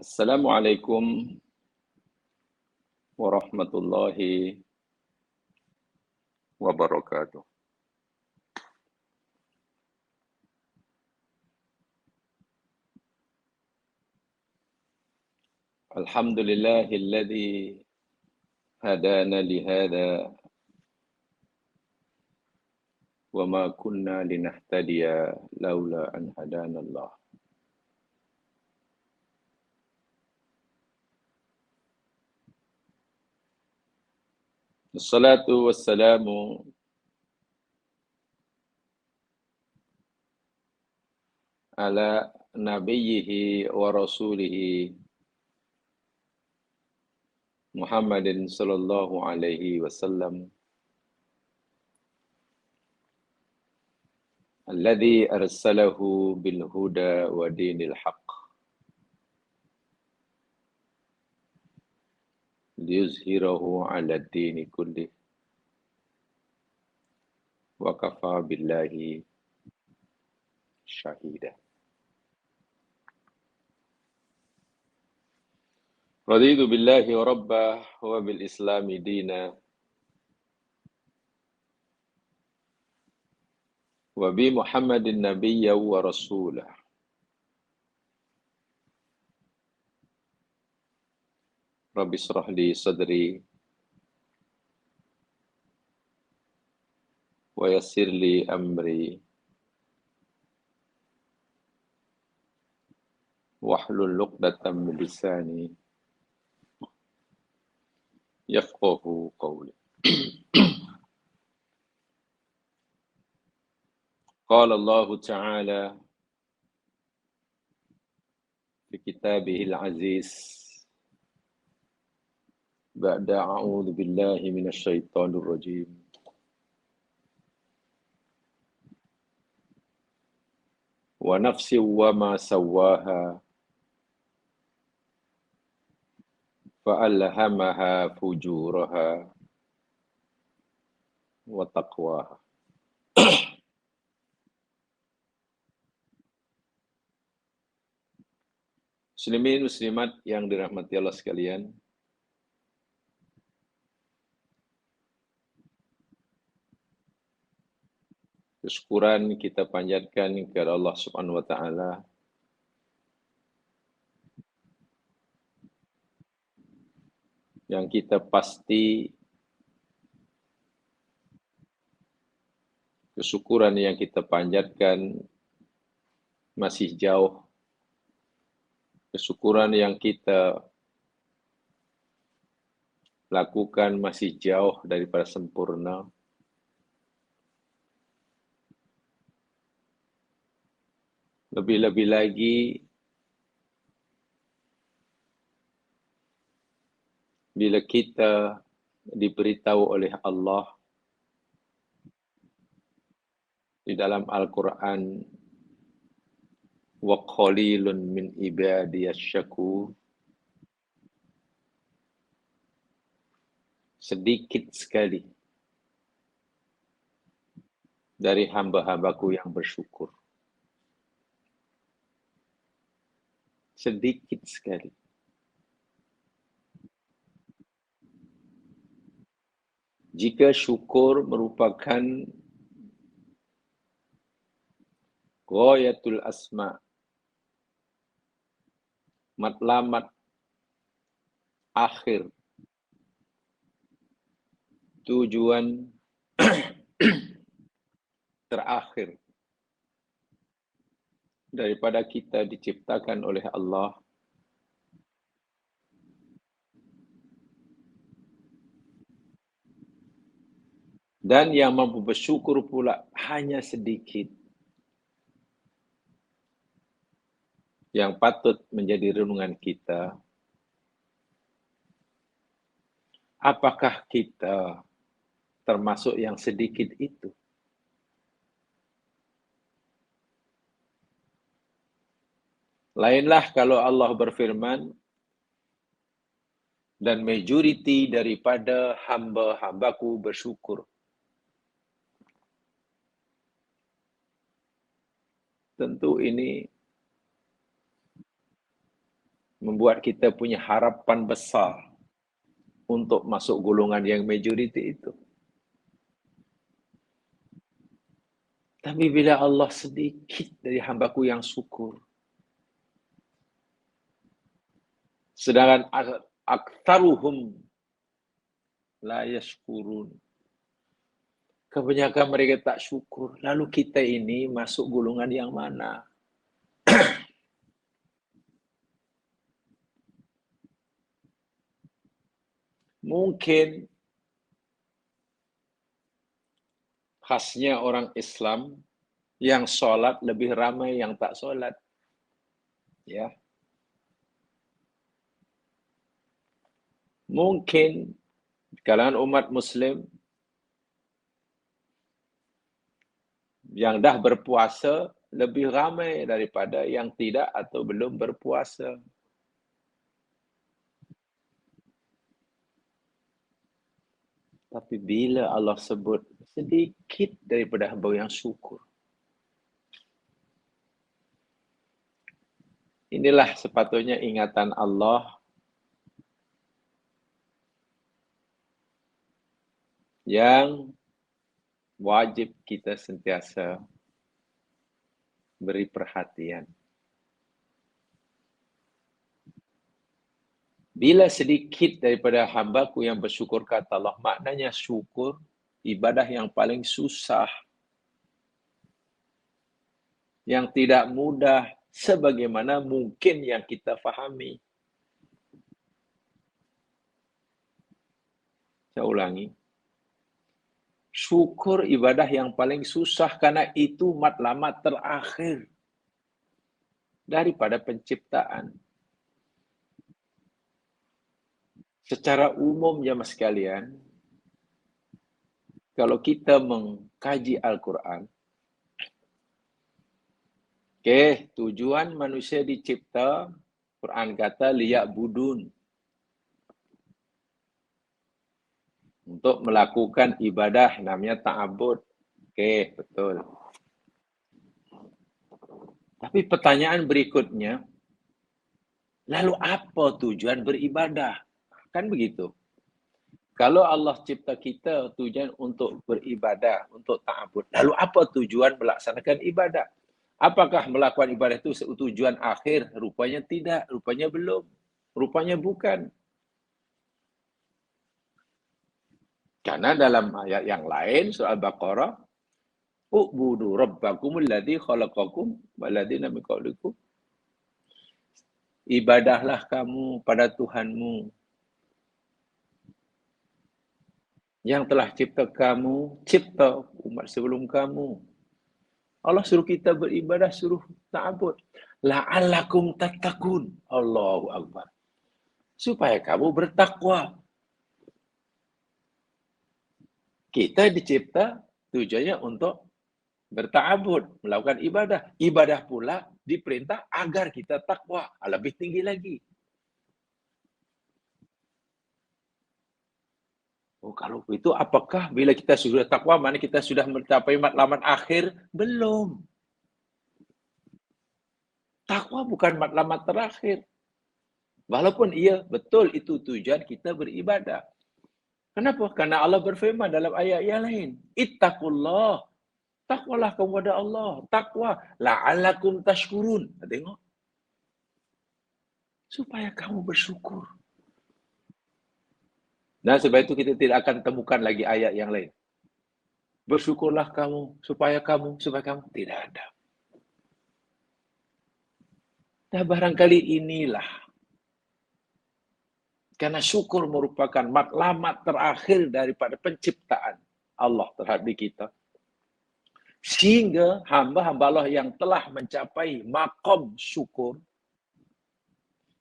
Assalamualaikum warahmatullahi wabarakatuh. Alhamdulillahilladzi hadana lihada wa ma kunna linahtadiya laula an hadana Allah. Wassalatu wassalamu ala nabiyhi wa rasulihi Muhammadin sallallahu alaihi wasallam alladzi arsalahu bil huda wa dinil haqq liyuzhirahu ala dini kulli wa kafa billahi syahida. Raditu billahi rabbah wa bil islami dina wa bi Muhammadin nabiyya wa rasulah. Rabbi shrah li sadri wa yassir li amri wahlul 'uqdatam min lisani yafqahu qawli. Qala Allah Ta'ala fi kitabihil aziz ba'da a'udzu billahi minasy syaithanir rajim. Wa nafsi wa ma sawwaha fa'alhamaha fujuraha wa taqwaha. Muslimin muslimat yang dirahmati Allah sekalian, kesyukuran kita panjatkan kepada Allah Subhanahu wa taala yang kita pasti kesyukuran yang kita panjatkan masih jauh. Kesyukuran yang kita lakukan masih jauh daripada sempurna. Lebih-lebih lagi bila kita diberitahu oleh Allah di dalam Al-Quran, wa qalilun min ibadiyas syakur, sedikit sekali dari hamba-hambaku yang bersyukur. Sedikit sekali. Jika syukur merupakan ghayatul asma, matlamat akhir, tujuan terakhir daripada kita diciptakan oleh Allah, dan yang mampu bersyukur pula hanya sedikit, yang patut menjadi renungan kita. Apakah kita termasuk yang sedikit itu? Lainlah kalau Allah berfirman, dan majoriti daripada hamba-hambaku bersyukur. Tentu ini membuat kita punya harapan besar untuk masuk golongan yang majoriti itu. Tapi bila Allah sedikit dari hambaku yang syukur, sedangkan aktsaruhum la yashkurun. Kebanyakan mereka tak syukur. Lalu kita ini masuk golongan yang mana? Mungkin khasnya orang Islam yang sholat lebih ramai yang tak sholat. Ya. Mungkin kalangan umat Muslim yang dah berpuasa lebih ramai daripada yang tidak atau belum berpuasa. Tapi bila Allah sebut sedikit daripada hamba yang syukur, inilah sepatutnya ingatan Allah yang wajib kita sentiasa beri perhatian. Bila sedikit daripada hambaku yang bersyukur kata Allah, maknanya syukur ibadah yang paling susah, yang tidak mudah sebagaimana mungkin yang kita fahami. Saya ulangi. Syukur ibadah yang paling susah karena itu matlamat terakhir daripada penciptaan. Secara umum jemaah sekalian, kalau kita mengkaji Al-Quran, tujuan manusia dicipta, Quran kata liya'budun, untuk melakukan ibadah namanya ta'abud. Betul. Tapi pertanyaan berikutnya, lalu apa tujuan beribadah? Kan begitu. Kalau Allah cipta kita tujuan untuk beribadah, untuk ta'abud, lalu apa tujuan melaksanakan ibadah? Apakah melakukan ibadah itu tujuan akhir? Rupanya tidak, rupanya belum, rupanya bukan. Karena dalam ayat yang lain, surah Al-Baqarah, u'budu rabbakumul ladzi khalaqakum walladzina min qablikum. Ibadahlah kamu pada Tuhanmu yang telah cipta kamu, cipta umat sebelum kamu. Allah suruh kita beribadah, suruh ta'abud. La'allakum tattaqun. Allahu Akbar. Supaya kamu bertakwa. Kita dicipta tujuannya untuk berta'abud, melakukan ibadah. Ibadah pula diperintah agar kita takwa. Lebih tinggi lagi. Oh, kalau itu apakah bila kita sudah takwa, mana kita sudah mencapai matlamat akhir? Belum. Takwa bukan matlamat terakhir. Walaupun iya, betul itu tujuan kita beribadah. Kenapa? Karena Allah berfirman dalam ayat yang lain. Ittaqullah. Takwalah kepada Allah. Takwa. La'allakum tashkurun. Tengok. Supaya kamu bersyukur. Dan sebab itu kita tidak akan temukan lagi ayat yang lain. Bersyukurlah kamu, supaya kamu. Tidak ada. Nah, barangkali inilah. Karena syukur merupakan matlamat terakhir daripada penciptaan Allah terhadap kita. Sehingga hamba-hamba Allah yang telah mencapai maqam syukur,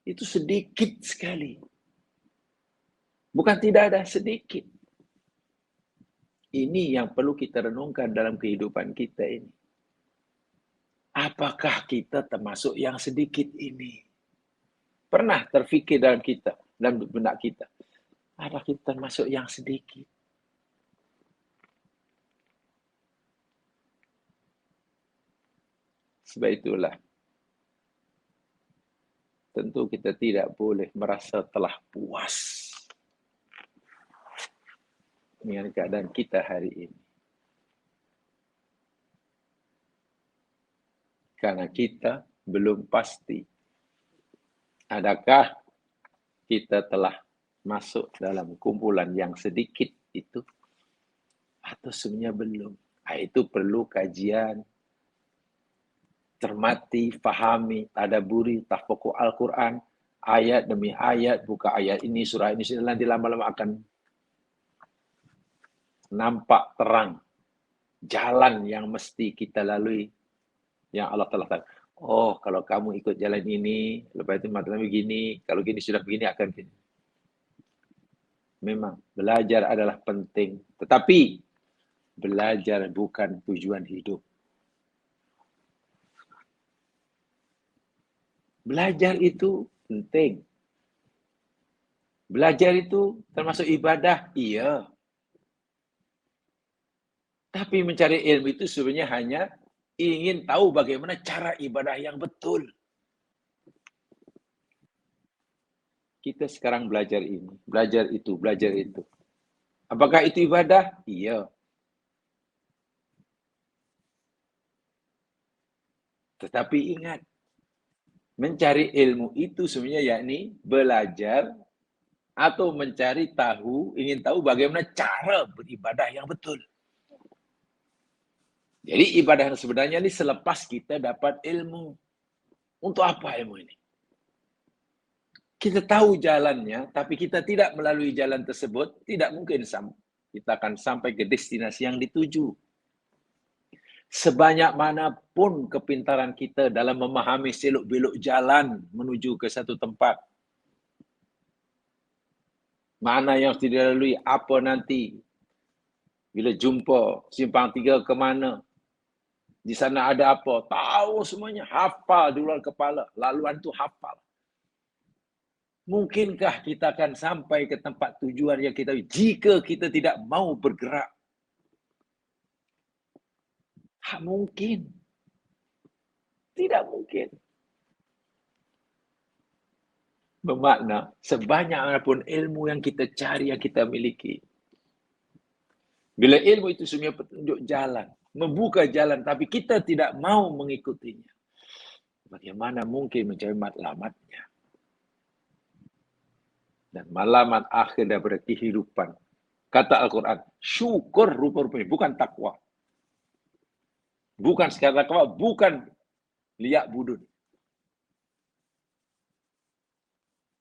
itu sedikit sekali. Bukan tidak ada, sedikit. Ini yang perlu kita renungkan dalam kehidupan kita ini. Apakah kita termasuk yang sedikit ini? Pernah terfikir dalam benak kita, apakah kita termasuk yang sedikit? Sebab itulah tentu kita tidak boleh merasa telah puas dengan keadaan kita hari ini. Karena kita belum pasti adakah kita telah masuk dalam kumpulan yang sedikit itu atau sebenarnya belum. Itu perlu kajian, cermati, fahami, tadaburi, tafakur Al-Quran, ayat demi ayat, buka ayat ini, surah ini, nanti lama-lama akan nampak terang jalan yang mesti kita lalui, yang Allah telah tahu. Oh, kalau kamu ikut jalan ini, lepas itu matanya begini, kalau gini sudah begini akan gini. Memang belajar adalah penting, tetapi belajar bukan tujuan hidup. Belajar itu penting. Belajar itu termasuk ibadah, iya. Tapi mencari ilmu itu sebenarnya hanya ingin tahu bagaimana cara ibadah yang betul. Kita sekarang belajar ini, belajar itu, belajar itu. Apakah itu ibadah? Iya. Tetapi ingat, mencari ilmu itu sebenarnya yakni belajar atau mencari tahu, ingin tahu bagaimana cara beribadah yang betul. Jadi ibadah yang sebenarnya ini selepas kita dapat ilmu. Untuk apa ilmu ini? Kita tahu jalannya, tapi kita tidak melalui jalan tersebut, tidak mungkin kita akan sampai ke destinasi yang dituju. Sebanyak manapun kepintaran kita dalam memahami seluk-beluk jalan menuju ke satu tempat, mana yang harus dilalui, apa nanti, bila jumpa simpang 3 ke mana, di sana ada apa, tahu semuanya, hafal di luar kepala, laluan itu hafal. Mungkinkah kita akan sampai ke tempat tujuan yang kita jika kita tidak mau bergerak? Tak mungkin. Tidak mungkin. Bermakna, sebanyak apapun ilmu yang kita cari, yang kita miliki. Bila ilmu itu sebenarnya petunjuk jalan, membuka jalan, tapi kita tidak mau mengikutinya. Bagaimana mungkin mencari matlamatnya? Dan matlamat akhir daripada kehidupan. Kata Al-Quran, syukur rupa-rupanya, bukan takwa. Bukan sekadar takwa, bukan liak budun.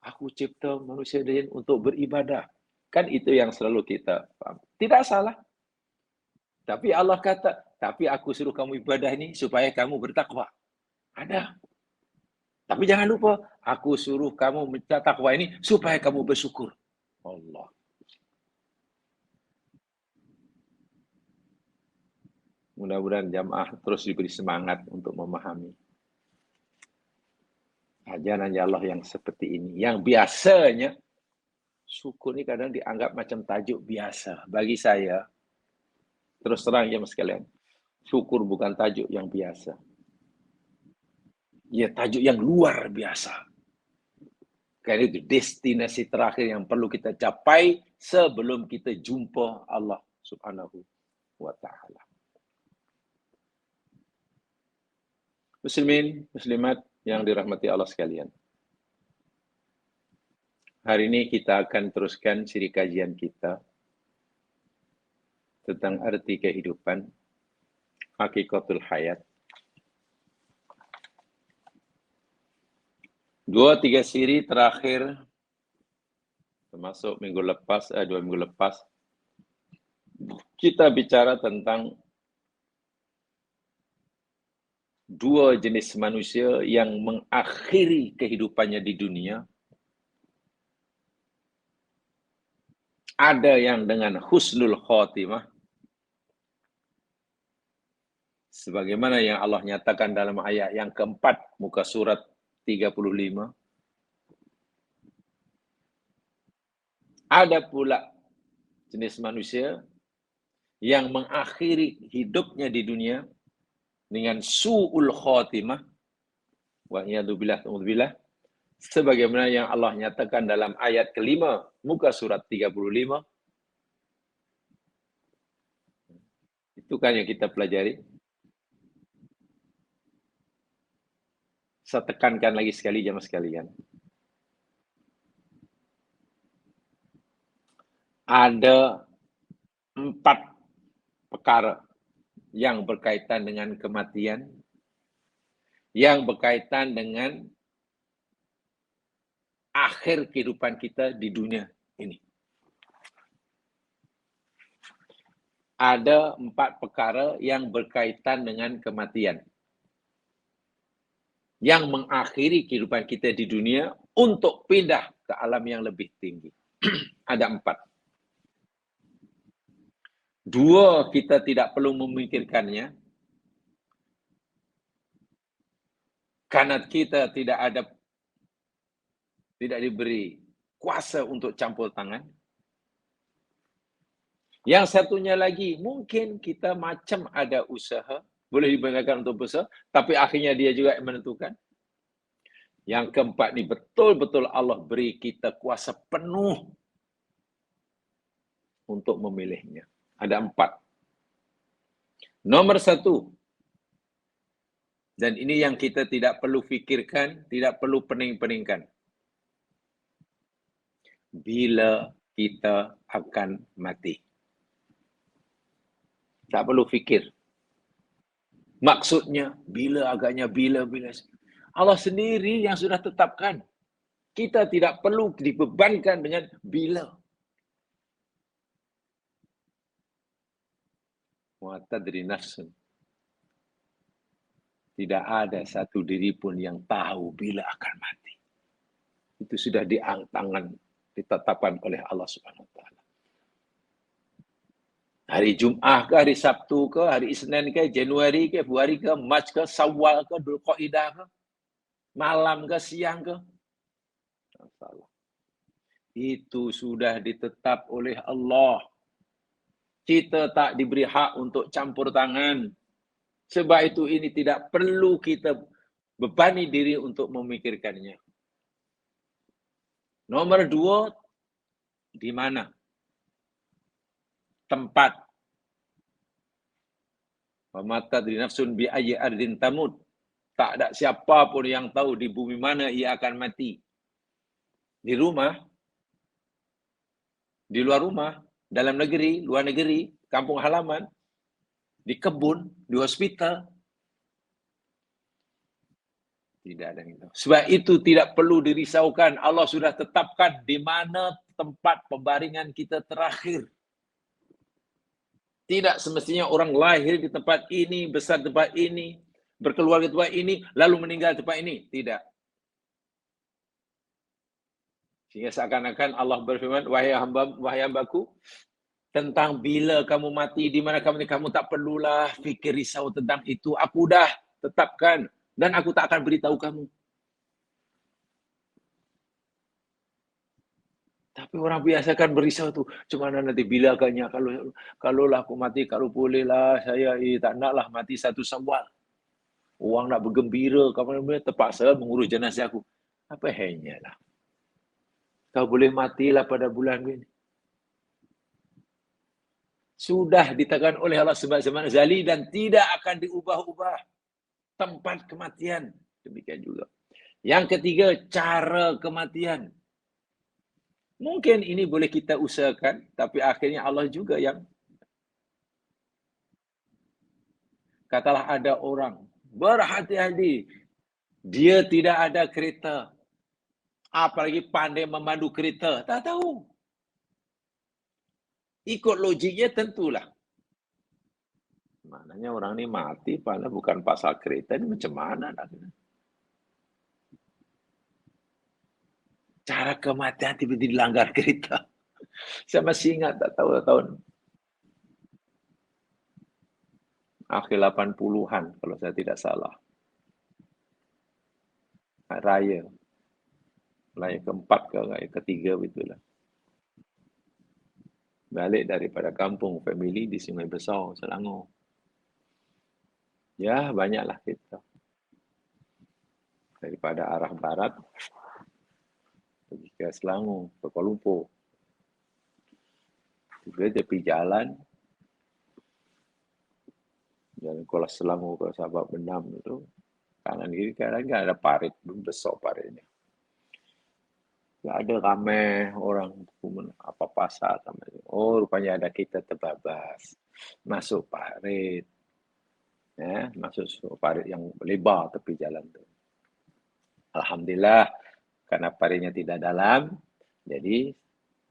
Aku cipta manusia dan untuk beribadah. Kan itu yang selalu kita paham. Tidak salah. Tapi Allah kata, tapi aku suruh kamu ibadah ini supaya kamu bertakwa. Ada. Tapi jangan lupa, aku suruh kamu bertakwa ini supaya kamu bersyukur. Allah. Mudah-mudahan jamaah terus diberi semangat untuk memahami ajaran Allah yang seperti ini. Yang biasanya, syukur ini kadang dianggap macam tajuk biasa. Bagi saya, terus terang ya mas sekalian, syukur bukan tajuk yang biasa. Ya tajuk yang luar biasa. Karena itu destinasi terakhir yang perlu kita capai sebelum kita jumpa Allah Subhanahu wa ta'ala. Muslimin, muslimat yang dirahmati Allah sekalian. Hari ini kita akan teruskan siri kajian kita tentang arti kehidupan, hakikatul hayat. 2-3 siri terakhir, termasuk dua minggu lepas, kita bicara tentang dua jenis manusia yang mengakhiri kehidupannya di dunia. Ada yang dengan husnul khotimah, sebagaimana yang Allah nyatakan dalam ayat yang keempat, muka surat 35. Ada pula jenis manusia yang mengakhiri hidupnya di dunia dengan su'ul khotimah, wa iyadzubillah, Sebagaimana yang Allah nyatakan dalam ayat kelima, muka surat 35. Itu kan yang kita pelajari. Saya tekankan lagi sekali, jamaah sekalian. Ada 4 perkara yang berkaitan dengan kematian, yang berkaitan dengan akhir kehidupan kita di dunia ini. Ada 4 perkara yang berkaitan dengan kematian, yang mengakhiri kehidupan kita di dunia untuk pindah ke alam yang lebih tinggi. Ada 4. 2 kita tidak perlu memikirkannya, karena kita tidak diberi kuasa untuk campur tangan. Yang satunya lagi, mungkin kita macam ada usaha, boleh digunakan untuk usaha, tapi akhirnya dia juga yang menentukan. Yang keempat ni betul-betul Allah beri kita kuasa penuh untuk memilihnya. Ada 4. Nomor 1, dan ini yang kita tidak perlu fikirkan, tidak perlu pening-peningkan. Bila kita akan mati. Tak perlu fikir. Maksudnya, bila agaknya, bila. Allah sendiri yang sudah tetapkan. Kita tidak perlu dibebankan dengan bila. Wa tadri nafsun. Tidak ada satu diri pun yang tahu bila akan mati. Itu sudah ditetapkan oleh Allah Subhanahu wa taala. Hari Jumaat ke, hari Sabtu ke, hari Isnin ke, Januari ke, Februari ke, Mac ke, Syawal ke, Dzulqa'dah ke, malam ke, siang ke. Salah. Itu sudah ditetap oleh Allah. Kita tak diberi hak untuk campur tangan. Sebab itu ini tidak perlu kita bebani diri untuk memikirkannya. Nomor 2, di mana? Tempat. Wa ma tadri nafsun bi ayyi ardin tamut. Tak ada siapa pun yang tahu di bumi mana ia akan mati. Di rumah, di luar rumah, dalam negeri, luar negeri, kampung halaman, di kebun, di hospital. Tidak ada itu. Sebab itu tidak perlu dirisaukan. Allah sudah tetapkan di mana tempat pembaringan kita terakhir. Tidak semestinya orang lahir di tempat ini, besar di tempat ini, berkeluarga di tempat ini, lalu meninggal di tempat ini. Tidak. Sehingga seakan-akan Allah berfirman, wahai hambaku, tentang bila kamu mati, di mana kamu tak perlulah fikir risau tentang itu. Aku dah tetapkan dan aku tak akan beritahu kamu. Tapi orang biasa kan berisau tu, cuma nanti bila agaknya, kalau lah aku mati, kalau boleh lah saya tak naklah mati 1 Syawal. Orang nak bergembira, kamu terpaksa mengurus jenazah aku. Apa hanya lah. Kau boleh matilah pada bulan ini. Sudah ditekan oleh Allah sebab-sebab zali dan tidak akan diubah-ubah tempat kematian. Demikian juga. Yang ketiga, cara kematian. Mungkin ini boleh kita usahakan, tapi akhirnya Allah juga yang. Katalah ada orang berhati-hati, dia tidak ada kereta, apalagi pandai memandu kereta, tak tahu. Ikut logiknya tentulah. Maknanya orang ni mati, padahal bukan pasal kereta, ini macam mana nak? Cara kematian tiba-tiba dilanggar kereta. Saya masih ingat, tak tahu tahun akhir 80-an kalau saya tidak salah. Raya keempat ke raya ketiga begitulah. Balik daripada kampung family di Sungai Besar, Selangor. Ya, banyaklah kita. Daripada arah barat pergi ke Selangor, ke Kuala Lumpur. Juga tepi jalan Kuala Selangor ke Sabak Benam itu, kanan kiri kan ada parit, besar paritnya. Nggak ada ramai orang apa pasar sama itu. Oh, rupanya ada kita terbabas masuk parit, ya, masuk parit yang lebar tepi jalan tu. Alhamdulillah, karena paritnya tidak dalam, jadi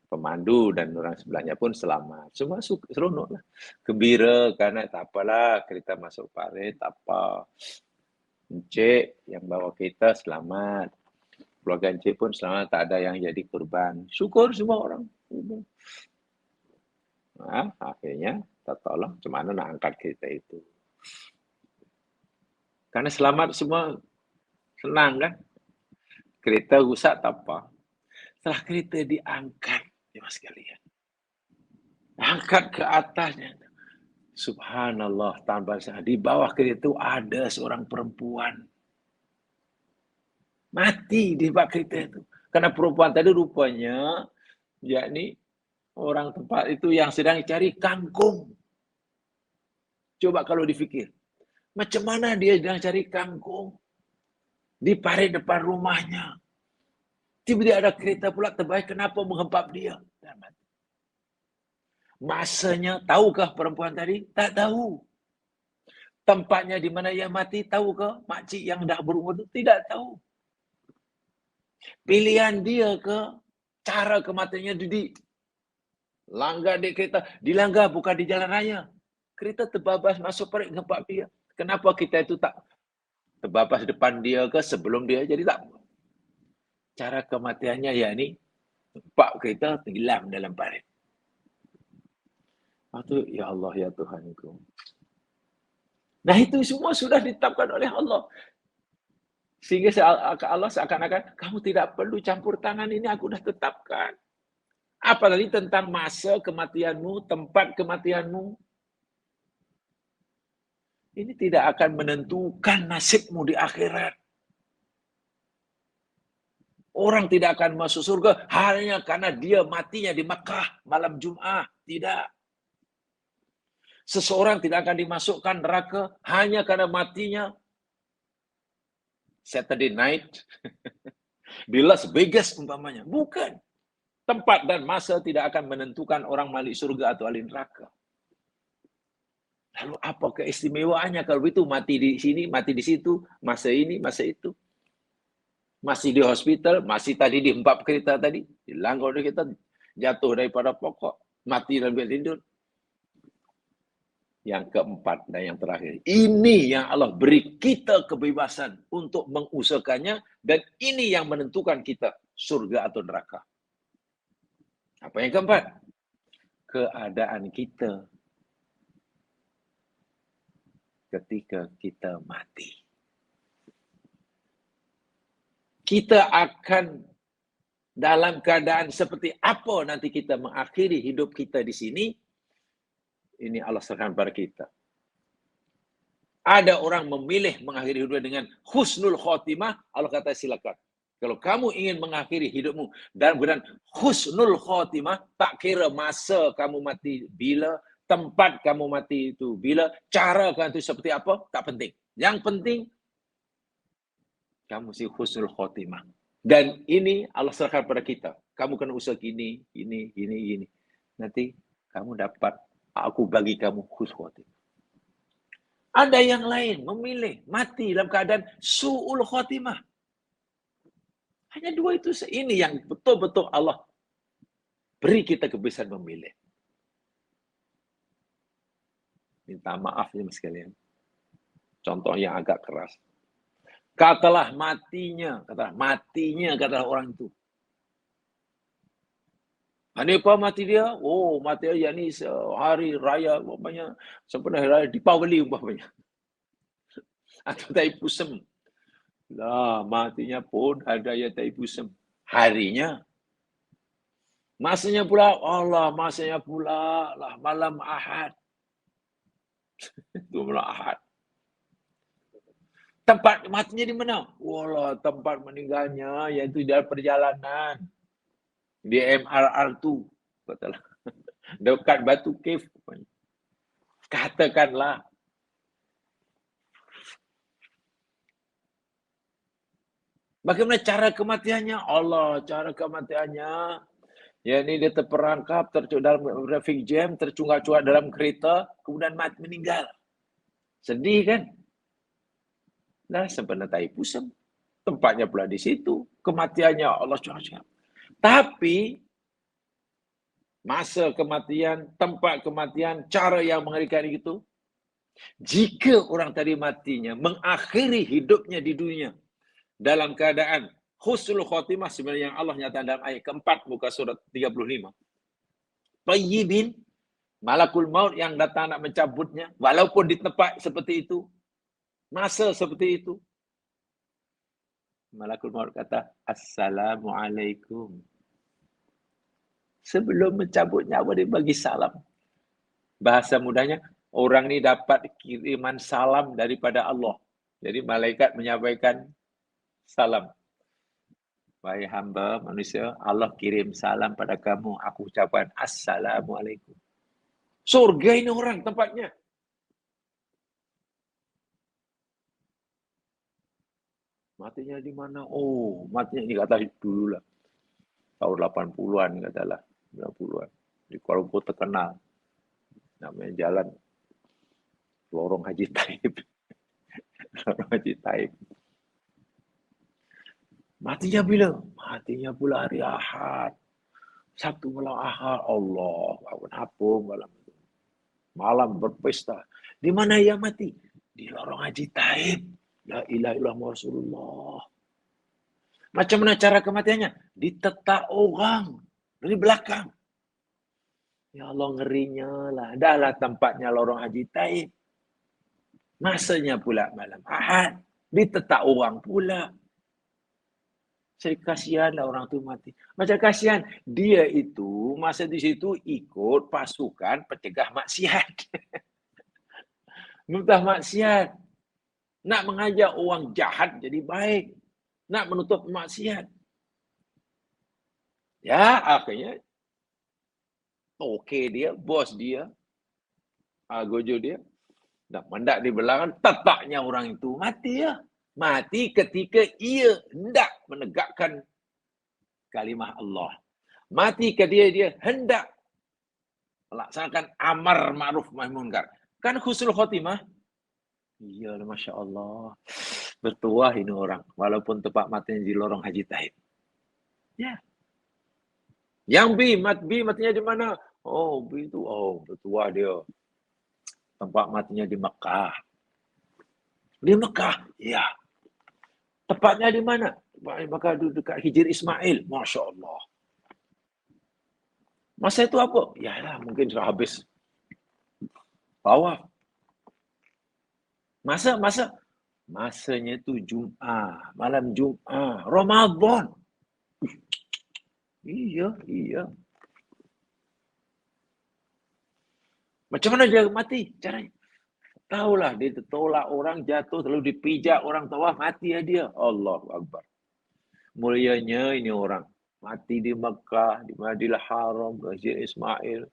pemandu dan orang sebelahnya pun selamat. Semua seronok lah. Gembira karena tak apalah, kita masuk parit, tak apa. Encik yang bawa kita selamat. Keluarga Encik pun selamat, tak ada yang jadi korban. Syukur semua orang. Nah, akhirnya kita tolong, macam mana nak angkat kereta itu. Karena selamat semua senang kan. Kereta rusak tak apa. Setelah kereta diangkat, jemaah sekalian. Angkat ke atasnya. Subhanallah, tambah di bawah kereta itu ada seorang perempuan. Mati di bawah kereta itu. Karena perempuan tadi rupanya, yakni orang tempat itu yang sedang cari kangkung. Coba kalau difikir, macam mana dia sedang cari kangkung di parit depan rumahnya. Tiba-tiba ada kereta pula terbaik, kenapa menghempap dia? Masanya, tahukah perempuan tadi? Tak tahu. Tempatnya di mana ia mati, tahu ke? Makcik yang dah berumur itu tidak tahu. Pilihan dia ke? Cara kematiannya di langgar di kereta. Dilanggar bukan di jalan raya. Kereta terbabas masuk parit ngempap dia. Kenapa kita itu tak terbabas depan dia ke sebelum dia? Jadi tak. Cara kematiannya yakni pak kereta tenggelam dalam parit. Itu ya Allah ya Tuhanku. Nah itu semua sudah ditetapkan oleh Allah. Sehingga Allah seakan-akan kamu tidak perlu campur tangan, ini aku sudah tetapkan. Apalagi tentang masa kematianmu, tempat kematianmu. Ini tidak akan menentukan nasibmu di akhirat. Orang tidak akan masuk surga hanya karena dia matinya di Makkah malam Jumat. Tidak. Seseorang tidak akan dimasukkan neraka hanya karena matinya Saturday night di Las Vegas umpamanya. Bukan. Tempat dan masa tidak akan menentukan orang masuk surga atau ahli neraka. Lalu apa keistimewaannya kalau itu mati di sini, mati di situ, masa ini, masa itu. Masih di hospital, masih tadi dihempap kereta tadi, dilanggar oleh kita, jatuh daripada pokok, mati dalam bed tidur. Yang keempat dan yang terakhir, ini yang Allah beri kita kebebasan untuk mengusahakannya dan ini yang menentukan kita surga atau neraka. Apa yang keempat? Keadaan kita ketika kita mati. Kita akan dalam keadaan seperti apa nanti kita mengakhiri hidup kita di sini, ini Allah serahkan pada kita. Ada orang memilih mengakhiri hidupnya dengan husnul khotimah, Allah kata silakan. Kalau kamu ingin mengakhiri hidupmu dalam keadaan husnul khotimah, tak kira masa kamu mati bila, tempat kamu mati itu bila, cara kamu itu seperti apa, tak penting. Yang penting, kamu si husnul khotimah. Dan ini Allah serahkan pada kita. Kamu kena usaha gini. Nanti kamu dapat, aku bagi kamu husnul khotimah. Ada yang lain memilih mati dalam keadaan su'ul khotimah. Hanya dua itu. Ini yang betul-betul Allah beri kita kebebasan memilih. Minta maaf ya sekalian. Contoh yang agak keras. Katalah matinya katalah orang itu. Apa mati dia? Oh, mati dia ni hari raya umpamanya, sempena hari raya Deepavali umpamanya. Atau Tai Pusem. Lah, matinya pun ada ya Tai Pusem. Harinya. Masanya pula, Allah, masanya pula lah malam Ahad. Itu malam Ahad. Tempat matinya di mana? Walah, tempat meninggalnya yaitu dalam perjalanan. Di MRR tu. Katalah. Dekat Batu Cave. Katakanlah. Bagaimana cara kematiannya? Allah, cara kematiannya. Ya, ini dia terperangkap, dalam traffic jam, tercungak-cungak dalam kereta, kemudian mati meninggal. Sedih kan? Nah, sempena tai pusam. Tempatnya pula di situ. Kematiannya Allah SWT. Tapi, masa kematian, tempat kematian, cara yang mengerikan itu, jika orang tadi matinya, mengakhiri hidupnya di dunia, dalam keadaan husnul khotimah, sebenarnya yang Allah nyatakan dalam ayat keempat, muka surat 35. Tayyibin, malakul maut yang datang nak mencabutnya, walaupun di tempat seperti itu, masa seperti itu, malakul maut kata, Assalamualaikum. Sebelum mencabut nyawa dia bagi salam. Bahasa mudahnya, orang ni dapat kiriman salam daripada Allah. Jadi malaikat menyampaikan salam. Wahai hamba manusia, Allah kirim salam pada kamu. Aku ucapkan Assalamualaikum. Surga ini orang tempatnya. Matinya di mana? Oh, matinya ini kata dulu lah. Tahun 80-an katalah. 90-an. Di Kuala Lumpur terkenal. Namanya jalan Lorong Haji Taib. Lorong Haji Taib. Matinya bila? Matinya pula hari Ahad. Sabtu malam Ahad. Allah. Apa malam itu? Malam berpesta. Di mana ia mati? Di Lorong Haji Taib. La ilaha illallah Rasulullah. Macam mana cara kematiannya? Ditetak orang. Dari belakang. Ya Allah, ngerinya lah. Dahlah tempatnya Lorong Haji Taib. Masanya pula malam Ahad. Ditetak orang pula. Saya kasihan lah orang tu mati. Macam kasihan. Dia itu masa di situ ikut pasukan pencegah maksiat. Menuntut maksiat. Nak mengajak orang jahat jadi baik. Nak menutup maksiat. Ya, akhirnya okey dia, bos dia, gojo dia, dah mendak di belakang, tetaknya orang itu mati ya. Mati ketika ia hendak menegakkan kalimah Allah. Mati ketika dia hendak melaksanakan amar ma'ruf nahi munkar. Kan husnul khotimah. Iya, Masya Allah. Bertuah ini orang, walaupun tempat matinya di Lorong Haji Taib. Ya. Yang B matinya di mana? Oh, B itu, bertuah dia. Tempat matinya di Mekah. Di Mekah? Ya. Tepatnya di mana? Mekah dekat Hijir Ismail. Masya Allah. Masa itu apa? Yalah, mungkin sudah habis tawaf. Masanya itu Jum'ah, malam Jum'ah, Ramadan. Iya. Macam mana dia mati caranya? Tahulah, dia tertolak orang, jatuh, lalu dipijak orang tawaf, mati ya dia. Allahu Akbar. Mulianya ini orang. Mati di Mekah, di Madinah Haram, Masjid Ismail.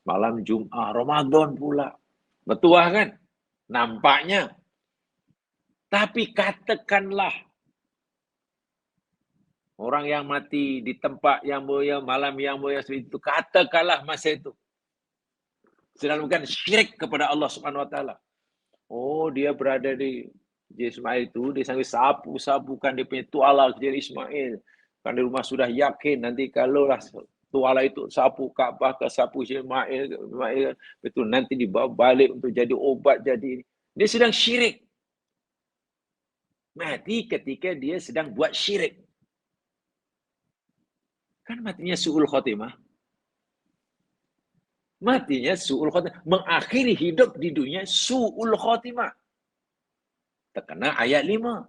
Malam Jum'ah, Ramadan pula. Bertuah kan? Nampaknya. Tapi katakanlah, orang yang mati di tempat yang mulia, malam yang mulia seperti itu, katakanlah masa itu. Sedang bukan syirik kepada Allah Subhanahu Wa Taala. Oh, dia berada di Ismail itu, dia sambil sapu-sapukan dia punya tuala ke Ismail. Kan di rumah sudah yakin nanti kalau lah tuala itu sapu Kaabah ke sapu Ismail, betul nanti dibawa balik untuk jadi obat jadi. Dia sedang syirik. Mati ketika dia sedang buat syirik. Kan matinya su'ul khotimah. Matinya su'ul khotimah. Mengakhiri hidup di dunia su'ul khotimah. Terkena ayat 5.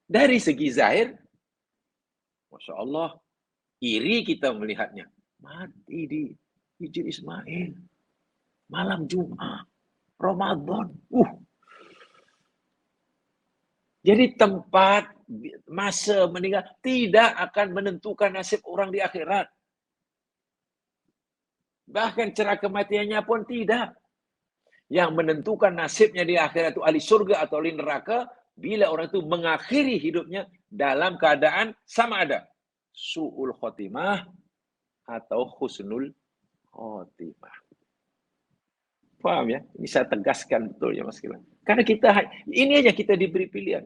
Dari segi zahir, Masya Allah, iri kita melihatnya. Mati di Hijir Ismail. Malam Jumat. Ramadan. Jadi tempat, masa meninggal tidak akan menentukan nasib orang di akhirat. Bahkan cara kematiannya pun tidak. Yang menentukan nasibnya di akhirat itu ahli surga atau ahli neraka, bila orang itu mengakhiri hidupnya dalam keadaan sama ada su'ul khotimah atau husnul khotimah. Paham ya? Ini saya tegaskan betul ya Mas Kilan. Karena ini aja kita diberi pilihan.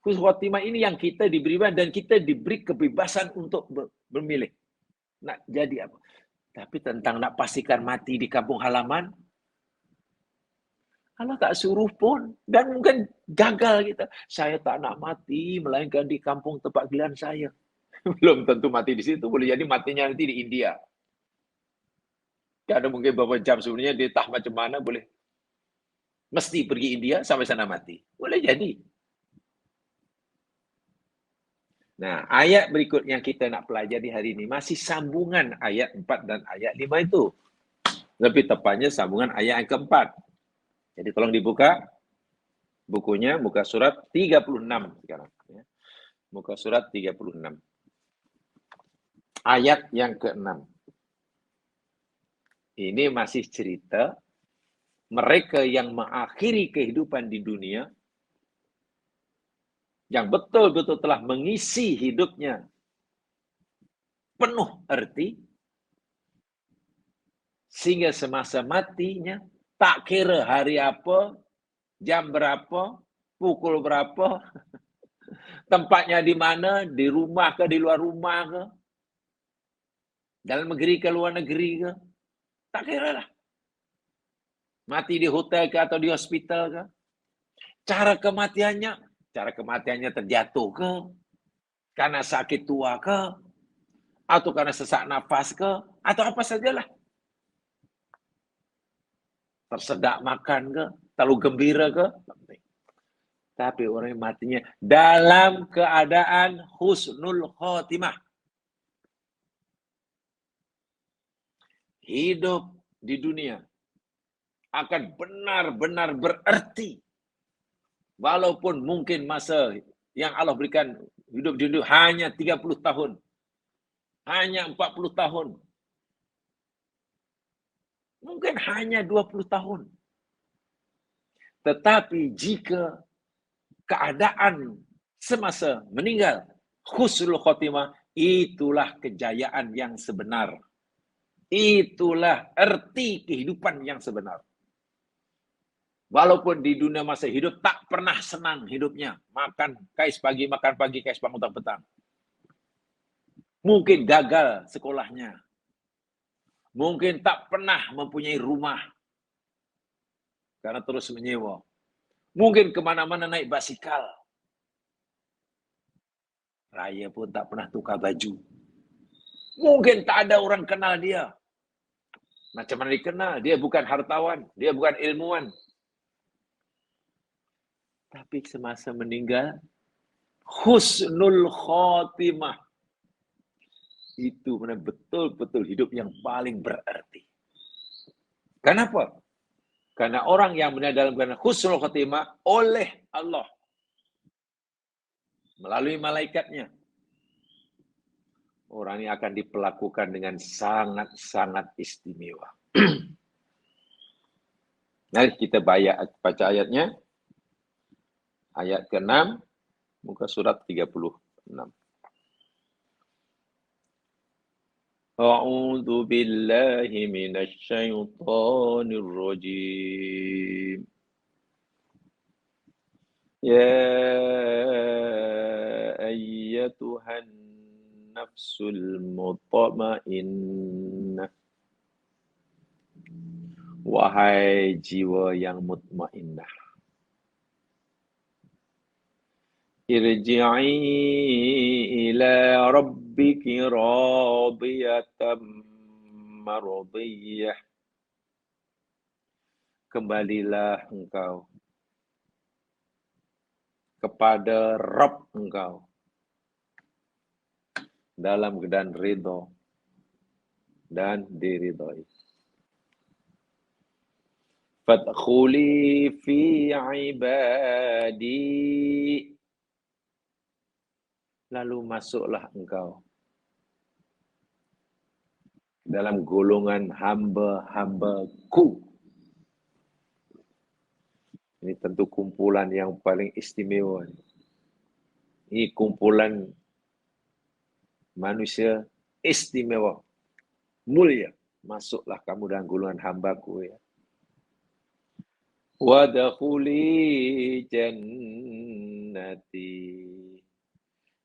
Husnul khotimah ini yang kita diberi dan kita diberi kebebasan untuk memilih. Nak jadi apa? Tapi tentang nak pastikan mati di kampung halaman, Allah tak suruh pun. Dan mungkin gagal kita. Saya tak nak mati, melainkan di kampung tempat kelahiran saya. Belum tentu mati di situ. Boleh jadi matinya nanti di India. Karena mungkin beberapa jam sebelumnya dia tak macam mana boleh. Mesti pergi India sampai sana mati. Boleh jadi. Nah, ayat berikut yang kita nak pelajari hari ini masih sambungan ayat 4 dan ayat 5 itu. Lebih tepatnya sambungan ayat yang keempat. Jadi tolong dibuka bukunya, muka surat 36 sekarang. Muka surat 36. Ayat yang ke-6. Ini masih cerita mereka yang mengakhiri kehidupan di dunia, yang betul-betul telah mengisi hidupnya penuh arti, sehingga semasa matinya, tak kira hari apa, jam berapa, pukul berapa, tempatnya di mana, di rumah ke, di luar rumah ke, dalam negeri ke, luar negeri ke, tak kira lah. Mati di hotel ke atau di hospital ke. Cara kematiannya terjatuh ke, karena sakit tua ke, atau karena sesak nafas ke, atau apa sajalah. Tersedak makan ke, terlalu gembira ke. Tapi orang yang matinya dalam keadaan husnul khotimah. Hidup di dunia akan benar-benar berarti. Walaupun mungkin masa yang Allah berikan hidup di dunia hanya 30 tahun. Hanya 40 tahun. Mungkin hanya 20 tahun. Tetapi jika keadaan semasa meninggal, husnul khotimah, itulah kejayaan yang sebenar. Itulah arti kehidupan yang sebenar. Walaupun di dunia masa hidup tak pernah senang hidupnya. Makan kais pagi, makan pagi, kais bangun petang. Mungkin gagal sekolahnya. Mungkin tak pernah mempunyai rumah. Karena terus menyewa. Mungkin kemana-mana naik basikal. Raya pun tak pernah tukar baju. Mungkin tak ada orang kenal dia. Macam mana dikenal? Dia bukan hartawan. Dia bukan ilmuwan. Tapi semasa meninggal, husnul khotimah. Itu benar betul-betul hidup yang paling berarti. Kenapa? Karena orang yang benar dalam keadaan husnul khotimah oleh Allah. Melalui malaikatnya. Orang ini akan diperlakukan dengan sangat-sangat istimewa. Mari kita baca ayatnya. Ayat ke-6, muka surat 36. A'udzu billahi minasy syaithanir rajim. Ya ayyatuhan nafsul mutmainnah. Wahai jiwa yang mutmainnah. Irji'i ila rabbiki radiyatan mardiyah. Kembalilah engkau kepada Rabb engkau dalam keadaan ridho dan diridhoi. Fadkhuli fi ibadi. Lalu masuklah engkau dalam golongan hamba-hambaku. Ini tentu kumpulan yang paling istimewa. Ini kumpulan manusia istimewa, mulia. Masuklah kamu dalam golongan hambaku ya. Wadkhuli jannati.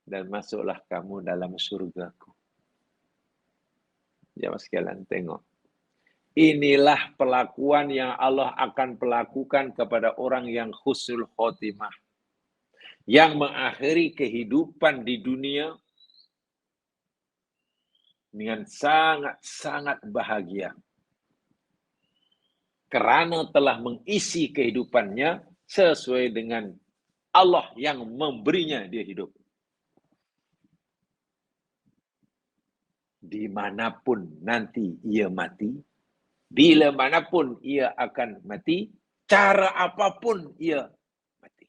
Dan masuklah kamu dalam surgaku. Jamaah sekalian tengok. Inilah perlakuan yang Allah akan perlakukan kepada orang yang husnul khotimah. Yang mengakhiri kehidupan di dunia dengan sangat-sangat bahagia. Kerana telah mengisi kehidupannya sesuai dengan Allah yang memberinya dia hidup. Dimanapun nanti ia mati, bila manapun ia akan mati, cara apapun ia mati.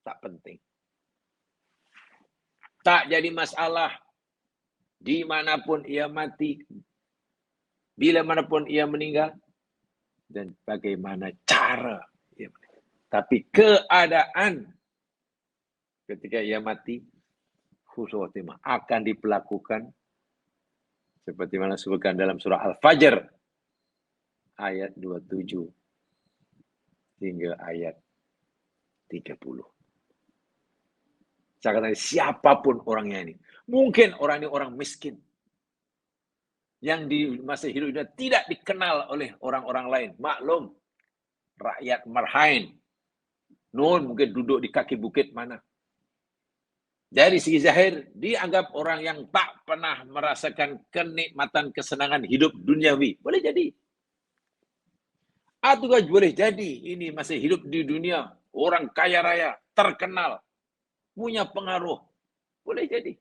Tak penting. Tak jadi masalah. Dimanapun ia mati, bila manapun ia meninggal, dan bagaimana cara ia meninggal. Tapi keadaan ketika ia mati, husnul khotimah akan diperlakukan seperti mana disebutkan dalam surah Al-Fajr ayat 27 hingga ayat 30. Saya katakan siapapun orangnya ini. Mungkin orang ini orang miskin. Yang di masa hidupnya tidak dikenal oleh orang-orang lain. Maklum, rakyat Marhain. Nun mungkin duduk di kaki bukit mana. Dari segi zahir, dianggap orang yang tak pernah merasakan kenikmatan kesenangan hidup duniawi. Boleh jadi. Atau boleh jadi ini masih hidup di dunia. Orang kaya raya, terkenal, punya pengaruh. Boleh jadi.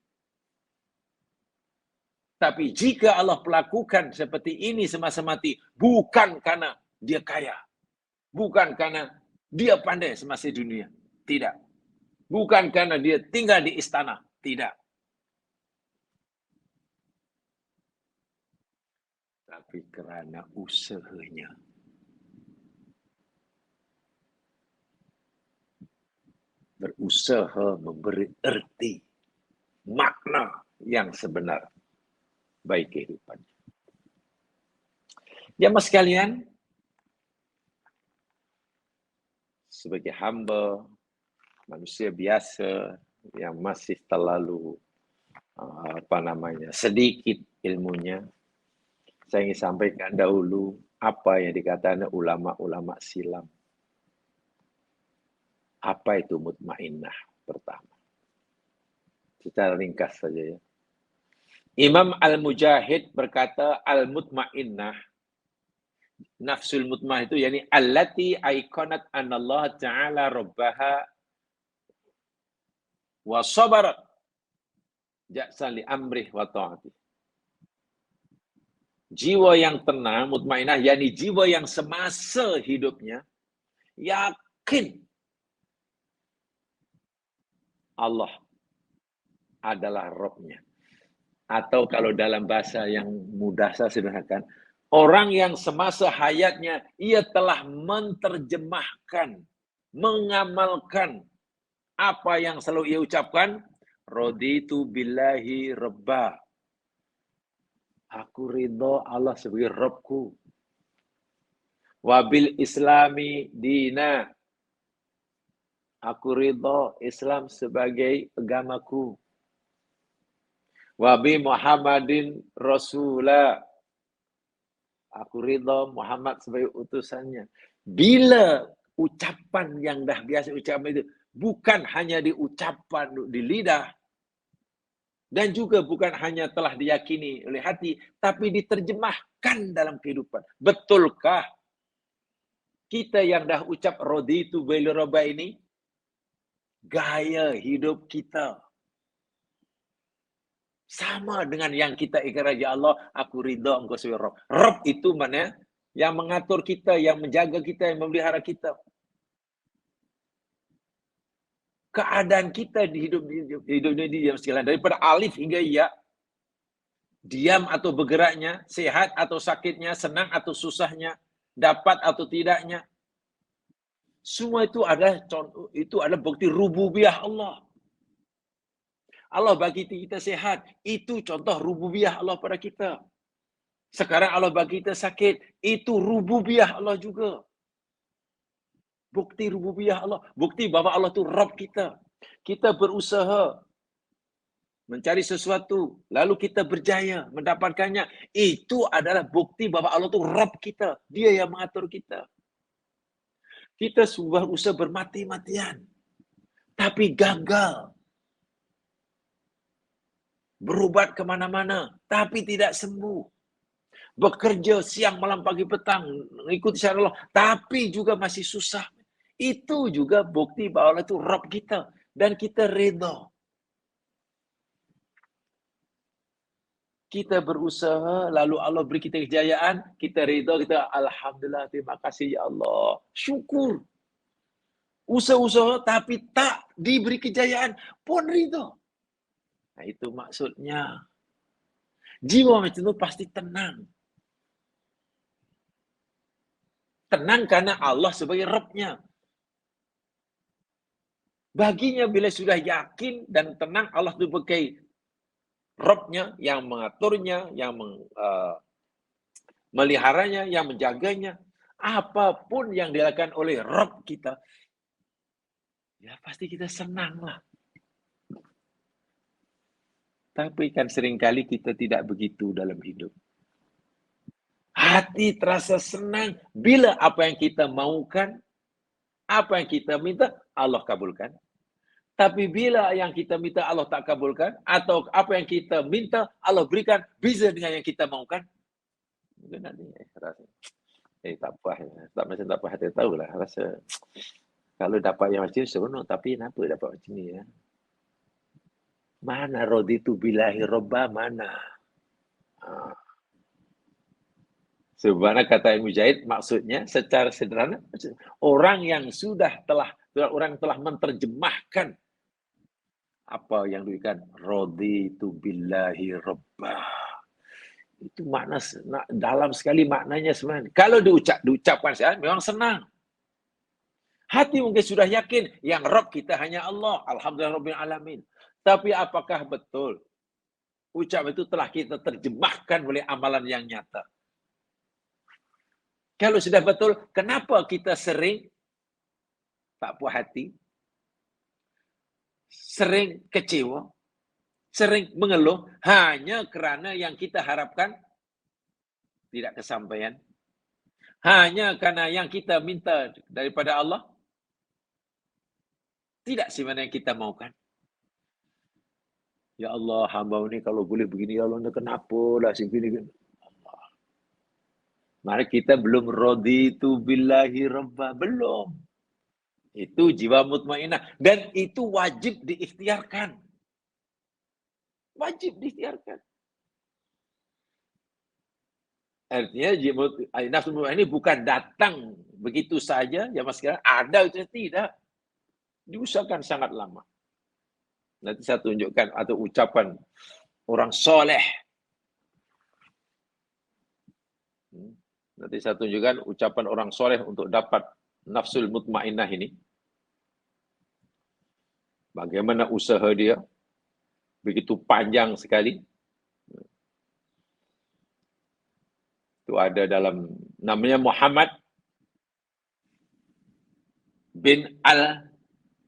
Tapi jika Allah pelakukan seperti ini semasa mati, bukan karena dia kaya. Bukan karena dia pandai semasa dunia. Tidak. Bukan karena dia tinggal di istana. Tidak. Tapi kerana usahanya. Berusaha memberi erti, makna yang sebenar bagi kehidupannya. Jamaah sekalian, sebagai hamba, manusia biasa yang masih terlalu sedikit ilmunya, saya ingin sampaikan dahulu apa yang dikatakan ulama-ulama silam. Apa itu mutmainnah pertama? Secara ringkas saja ya. Imam Al-Mujahid berkata al-mutmainnah, nafsul mutmainnah itu yakni allati aiqanat anallaha ta'ala rabbaha wa sabarat ja'san li amrih wa ta'atih. Jiwa yang tenang, mutmainnah, yakni jiwa yang semasa hidupnya yakin Allah adalah Rabb-nya. Atau kalau dalam bahasa yang mudah saya sederhanakan, orang yang semasa hayatnya ia telah menterjemahkan, mengamalkan apa yang selalu ia ucapkan, raditu billahi rabba. Aku ridha Allah sebagai Rabbku. Wabil islami dina. Aku ridha Islam sebagai agamaku. Wabi Muhammadin Rasulah. Aku ridha Muhammad sebagai utusannya. Bila ucapan yang dah biasa ucapan itu bukan hanya diucapkan di lidah, dan juga bukan hanya telah diyakini oleh hati, tapi diterjemahkan dalam kehidupan. Betulkah kita yang dah ucap raditu bil rabba ini, gaya hidup kita sama dengan yang kita ikrar, ya Allah, aku ridha engkau sebagai Rabb. Rabb itu mana? yang mengatur kita, yang menjaga kita, yang memelihara kita. Keadaan kita di hidup ini diam sekalian, daripada alif hingga ya, diam atau bergeraknya, sehat atau sakitnya, senang atau susahnya, dapat atau tidaknya. Semua itu adalah bukti rububiyah Allah. Allah bagi kita sehat, itu contoh rububiyah Allah pada kita. Sekarang Allah bagi kita sakit, itu rububiyah Allah juga. Bukti rububiyah Allah, bukti bahwa Allah itu Rabb kita. Kita berusaha mencari sesuatu, lalu kita berjaya mendapatkannya. Itu adalah bukti bahwa Allah itu Rabb kita. Dia yang mengatur kita. Kita sudah usaha bermati-matian, tapi gagal. Berobat kemana-mana, tapi tidak sembuh. Bekerja siang, malam, pagi, petang, mengikuti syariat Allah, tapi juga masih susah. Itu juga bukti bahwa Allah itu Rabb kita. Dan kita reda. Kita berusaha, lalu Allah beri kita kejayaan, kita reda, kita Alhamdulillah, terima kasih ya Allah. Syukur. Usaha-usaha, tapi tak diberi kejayaan, pun reda. Nah, itu maksudnya. Jiwa macam itu pasti tenang. Tenang karena Allah sebagai Rabb-nya. Baginya bila sudah yakin dan tenang, Allah itu sebagai Rabb-nya, yang mengaturnya, yang meliharanya, yang menjaganya. Apapun yang dilakukan oleh Rabb kita, ya pasti kita senang lah. Tapi kan seringkali kita tidak begitu dalam hidup. Hati terasa senang bila apa yang kita maukan, apa yang kita minta, Allah kabulkan. Tapi bila yang kita minta Allah tak kabulkan, atau apa yang kita minta Allah berikan, bisa dengan yang kita maukan. Mungkin nanti rasa, tak apa, tak macam tak apa, hati tahu lah. Rasa kalau dapat yang macam ni seronok, tapi kenapa dapat macam ni ya? Mana raditu billahi robba, mana? Sebenarnya kata Mujahid, maksudnya secara sederhana, orang yang orang telah menerjemahkan apa yang diberikan, raditu billahi robba. Itu makna dalam sekali maknanya sebenarnya. Kalau diucapkan saya memang senang. Hati mungkin sudah yakin yang Rabb kita hanya Allah. Alhamdulillah Rabbil Alamin. Tapi apakah betul ucapan itu telah kita terjemahkan oleh amalan yang nyata? Kalau sudah betul, kenapa kita sering tak puas hati, sering kecewa, sering mengeluh hanya kerana yang kita harapkan tidak kesampaian? Hanya karena yang kita minta daripada Allah tidak sebagaimana yang kita maukan. Ya Allah, hamba ini kalau boleh begini, ya Allah, kenapa lah segini? Mari kita belum raditu billahi rabba, belum. Itu jiwa mutmainnah dan itu wajib diikhtiarkan. Wajib diikhtiarkan. Artinya nafsu mutmainnah ini bukan datang begitu saja, ya Mas kira ada itu tidak. Diusahakan sangat lama. Nanti saya tunjukkan atau ucapan orang soleh. Nanti saya tunjukkan ucapan orang soleh untuk dapat nafsul mutmainnah ini. Bagaimana usaha dia. Begitu panjang sekali. Itu ada dalam, namanya Muhammad bin Al-Munkadir.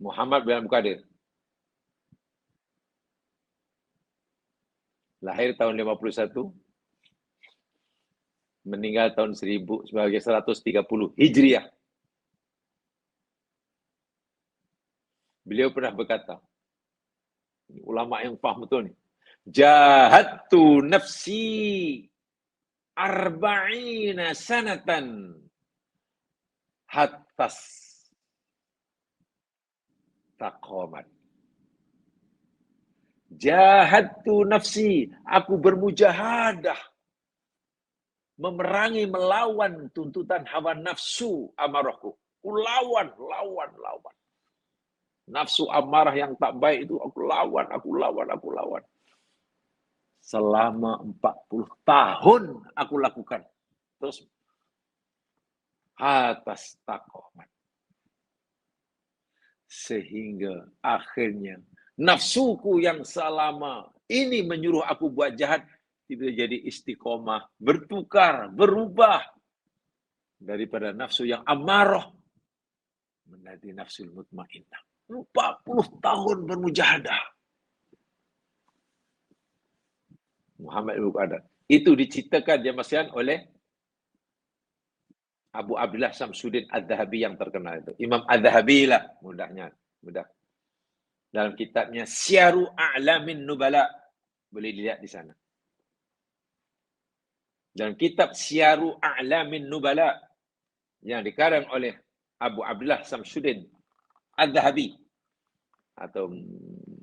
Muhammad bin Al-Munkadir. Lahir tahun 51, meninggal tahun 1930 Hijriah. Beliau pernah berkata, ulama yang faham betul ni, jahadtu nafsi arba'ina sanatan hattas taqamat. Jahadtu nafsi, aku bermujahadah, memerangi, melawan tuntutan hawa nafsu amarahku. Aku lawan. Nafsu amarah yang tak baik itu aku lawan. Selama 40 tahun aku lakukan. Terus atas takomat. Sehingga akhirnya nafsuku yang selama ini menyuruh aku buat jahat itu jadi istiqomah, bertukar, berubah daripada nafsu yang amarah menjadi nafsul mutmainnah. 40 tahun bermujahadah. Muhammad Ibn Qadat. Itu diceritakan Jamasian oleh Abu Abdullah Samsuddin Az-Zahabi yang terkenal itu. Imam Az-Zahabi lah mudah. Dalam kitabnya Syiaru A'lamin Nubala. Boleh dilihat di sana. Dalam kitab Syiaru A'lamin Nubala yang dikarang oleh Abu Abdullah Samsuddin Az-Zahabi, atau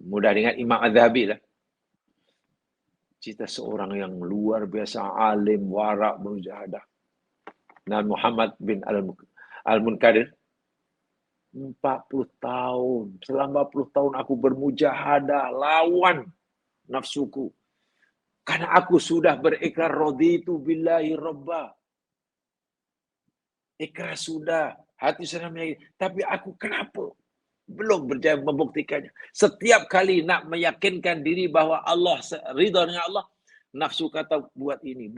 mudah dengan Imam Az-Zahabi lah. Cerita seorang yang luar biasa alim, warak, bermujahadah. Dan Muhammad bin Al-Munkadir 40 tahun. Selama 40 tahun aku bermujahadah lawan nafsuku. Karena aku sudah berikrar raditu billahi rabba. Ikrar sudah, hati sudah meyakinkan. Tapi aku kenapa belum berjaya membuktikannya? Setiap kali nak meyakinkan diri bahwa Allah ridha dengan Allah, nafsu kata buat ini.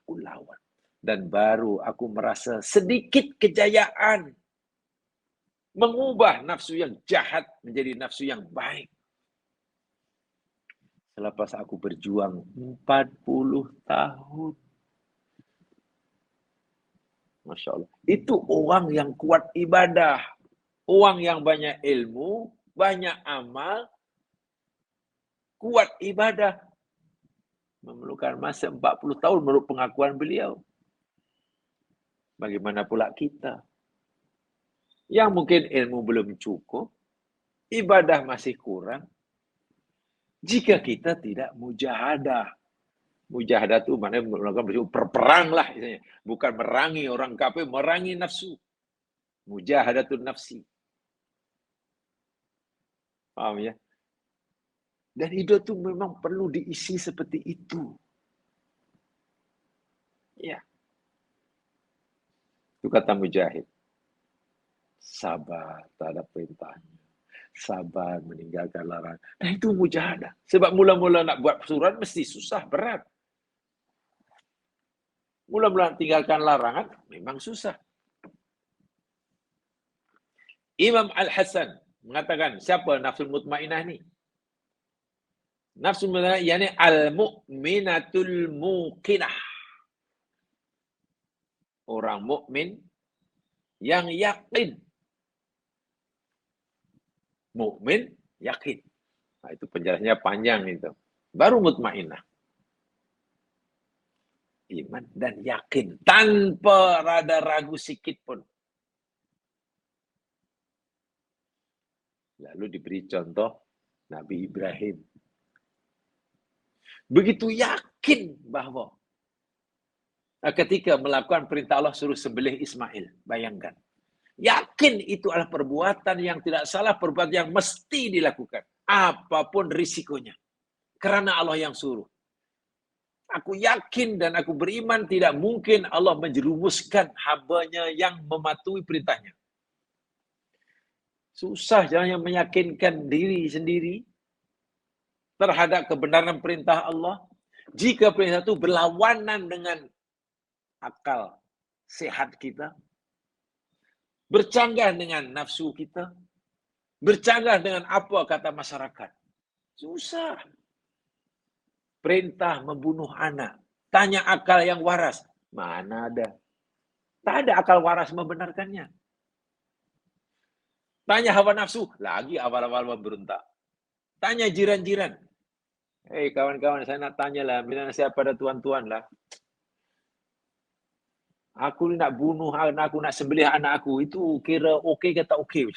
Aku lawan. Dan baru aku merasa sedikit kejayaan mengubah nafsu yang jahat menjadi nafsu yang baik. Selepas aku berjuang 40 tahun. Masya Allah. Itu orang yang kuat ibadah. Orang yang banyak ilmu, banyak amal, kuat ibadah. Memerlukan masa 40 tahun menurut pengakuan beliau. Bagaimana pula kita? Yang mungkin ilmu belum cukup, ibadah masih kurang. Jika kita tidak mujahadah. Mujahadah itu maknanya melakukan berperang lah. Bukan merangi orang kafir, merangi nafsu. Mujahadatun nafsi. Paham ya? Dan hidup itu memang perlu diisi seperti itu. Ya. Itu kata Mujahid. Sabar terhadap perintahnya. Sabar meninggalkan larangan. Nah itu mujahadah. Sebab mula-mula nak buat surat mesti susah, berat. Mula-mula tinggalkan larangan memang susah. Imam Al-Hasan mengatakan, siapa nafsul mutmainnah ni? Nafsul mutmainnah yakni al-mu'minatul muqinah. Orang mukmin yang yakin. Mukmin yakin. Nah, itu penjelasannya panjang itu. Baru mutmainnah. Iman dan yakin tanpa rada ragu sikit pun. Lalu diberi contoh Nabi Ibrahim. Begitu yakin bahwa ketika melakukan perintah Allah suruh sembelih Ismail. Bayangkan. Yakin itu adalah perbuatan yang tidak salah, perbuatan yang mesti dilakukan. Apapun risikonya. Karena Allah yang suruh. Aku yakin dan aku beriman tidak mungkin Allah menjerumuskan hamba-Nya yang mematuhi perintahnya. Susah jangan meyakinkan diri sendiri terhadap kebenaran perintah Allah. Jika perintah itu berlawanan dengan akal sehat kita, bercanggah dengan nafsu kita, bercanggah dengan apa kata masyarakat. Susah. Perintah membunuh anak. Tanya akal yang waras. Mana ada? Tak ada akal waras membenarkannya. Tanya hawa nafsu. Lagi awal-awal memberontak. Tanya jiran-jiran. Hei kawan-kawan, saya nak tanya lah. Bila nasihat pada tuan-tuan lah. Aku nak bunuh anak aku, nak sembelih anak aku. Itu kira okey ke tak okey?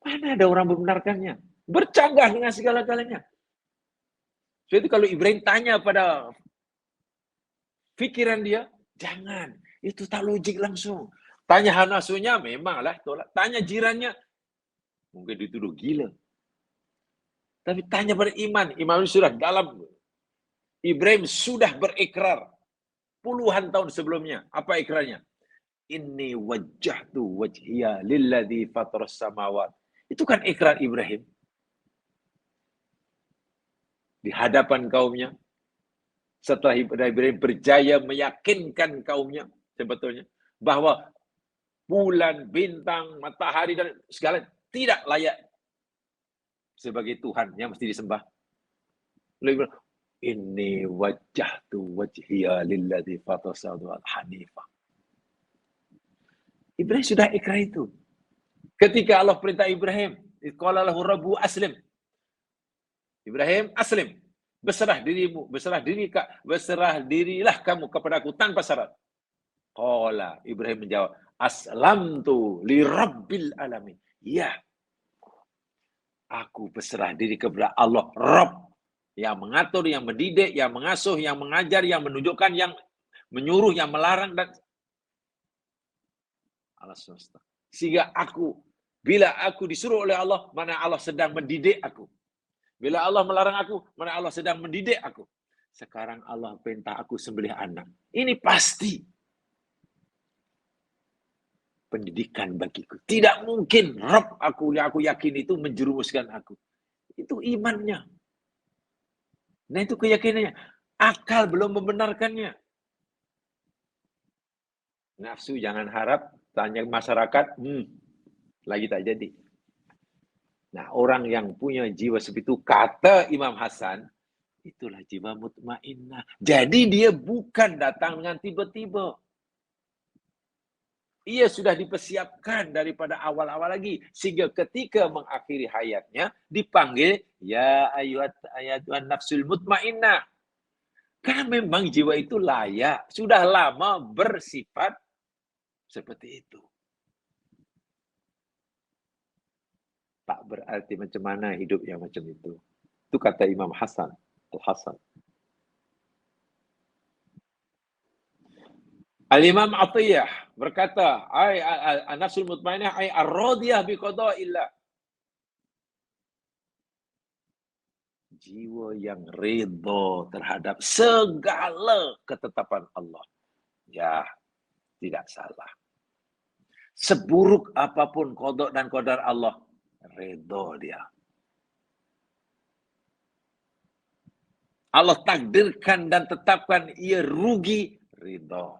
Mana ada orang membenarkannya? Bercanggah dengan segala-galanya. Jadi kalau Ibrahim tanya pada pikiran dia, jangan. Itu tak logik langsung. Tanya hanasunya, memanglah tolak. Tanya jirannya, mungkin dituduh gila. Tapi tanya pada iman. Iman sudah dalam. Ibrahim sudah berikrar puluhan tahun sebelumnya. Apa ikrarnya? Inni wajjahtu wajhiya lilladzi fataras samawat. Itu kan ikrar Ibrahim. Di hadapan kaumnya. Setelah Ibrahim berjaya meyakinkan kaumnya sebetulnya bahwa bulan, bintang, matahari dan segala tidak layak sebagai Tuhan yang mesti disembah. Lalu inni wajjahtu wajhiya lilladzi fataras samawat hanifah. Ibrahim sudah ikrar itu. Ketika Allah perintah Ibrahim, qala lahu rabbu aslim. Ibrahim, aslim. Berserah dirimu, berserah dirilah kamu kepadaku tanpa syarat. Qala, Ibrahim menjawab, aslamtu li rabbil alamin. Ya, aku berserah diri kepada Allah, Rabb, yang mengatur, yang mendidik, yang mengasuh, yang mengajar, yang menunjukkan, yang menyuruh, yang melarang, dan Allah semesta. Sehingga bila aku disuruh oleh Allah, mana Allah sedang mendidik aku. Bila Allah melarang aku, mana Allah sedang mendidik aku. Sekarang Allah perintah aku sembelih anak. Ini pasti pendidikan bagiku. Tidak mungkin Rabb aku yang aku yakin itu menjerumuskan aku. Itu imannya. Nah itu keyakinannya. Akal belum membenarkannya. Nafsu jangan harap, tanya masyarakat, lagi tak jadi. Nah, orang yang punya jiwa seperti itu, kata Imam Hasan, itulah jiwa mutmainnah. Jadi dia bukan datang dengan tiba-tiba. Ia sudah dipersiapkan daripada awal-awal lagi. Sehingga ketika mengakhiri hayatnya, dipanggil, ya ayatuhan nafsul mutmainnah. Karena memang jiwa itu layak, sudah lama bersifat seperti itu. Tak berarti macam mana hidup yang macam itu. Itu kata Imam Hasan. Al-Hasan. Al-Imam Atiyah berkata, an-nafsul mutmainnah ay ar-radiyah bi qada'illah. Jiwa yang ridha terhadap segala ketetapan Allah. Ya, tidak salah. Seburuk apapun qada dan qadar Allah, ridha dia. Allah takdirkan dan tetapkan ia rugi, ridha.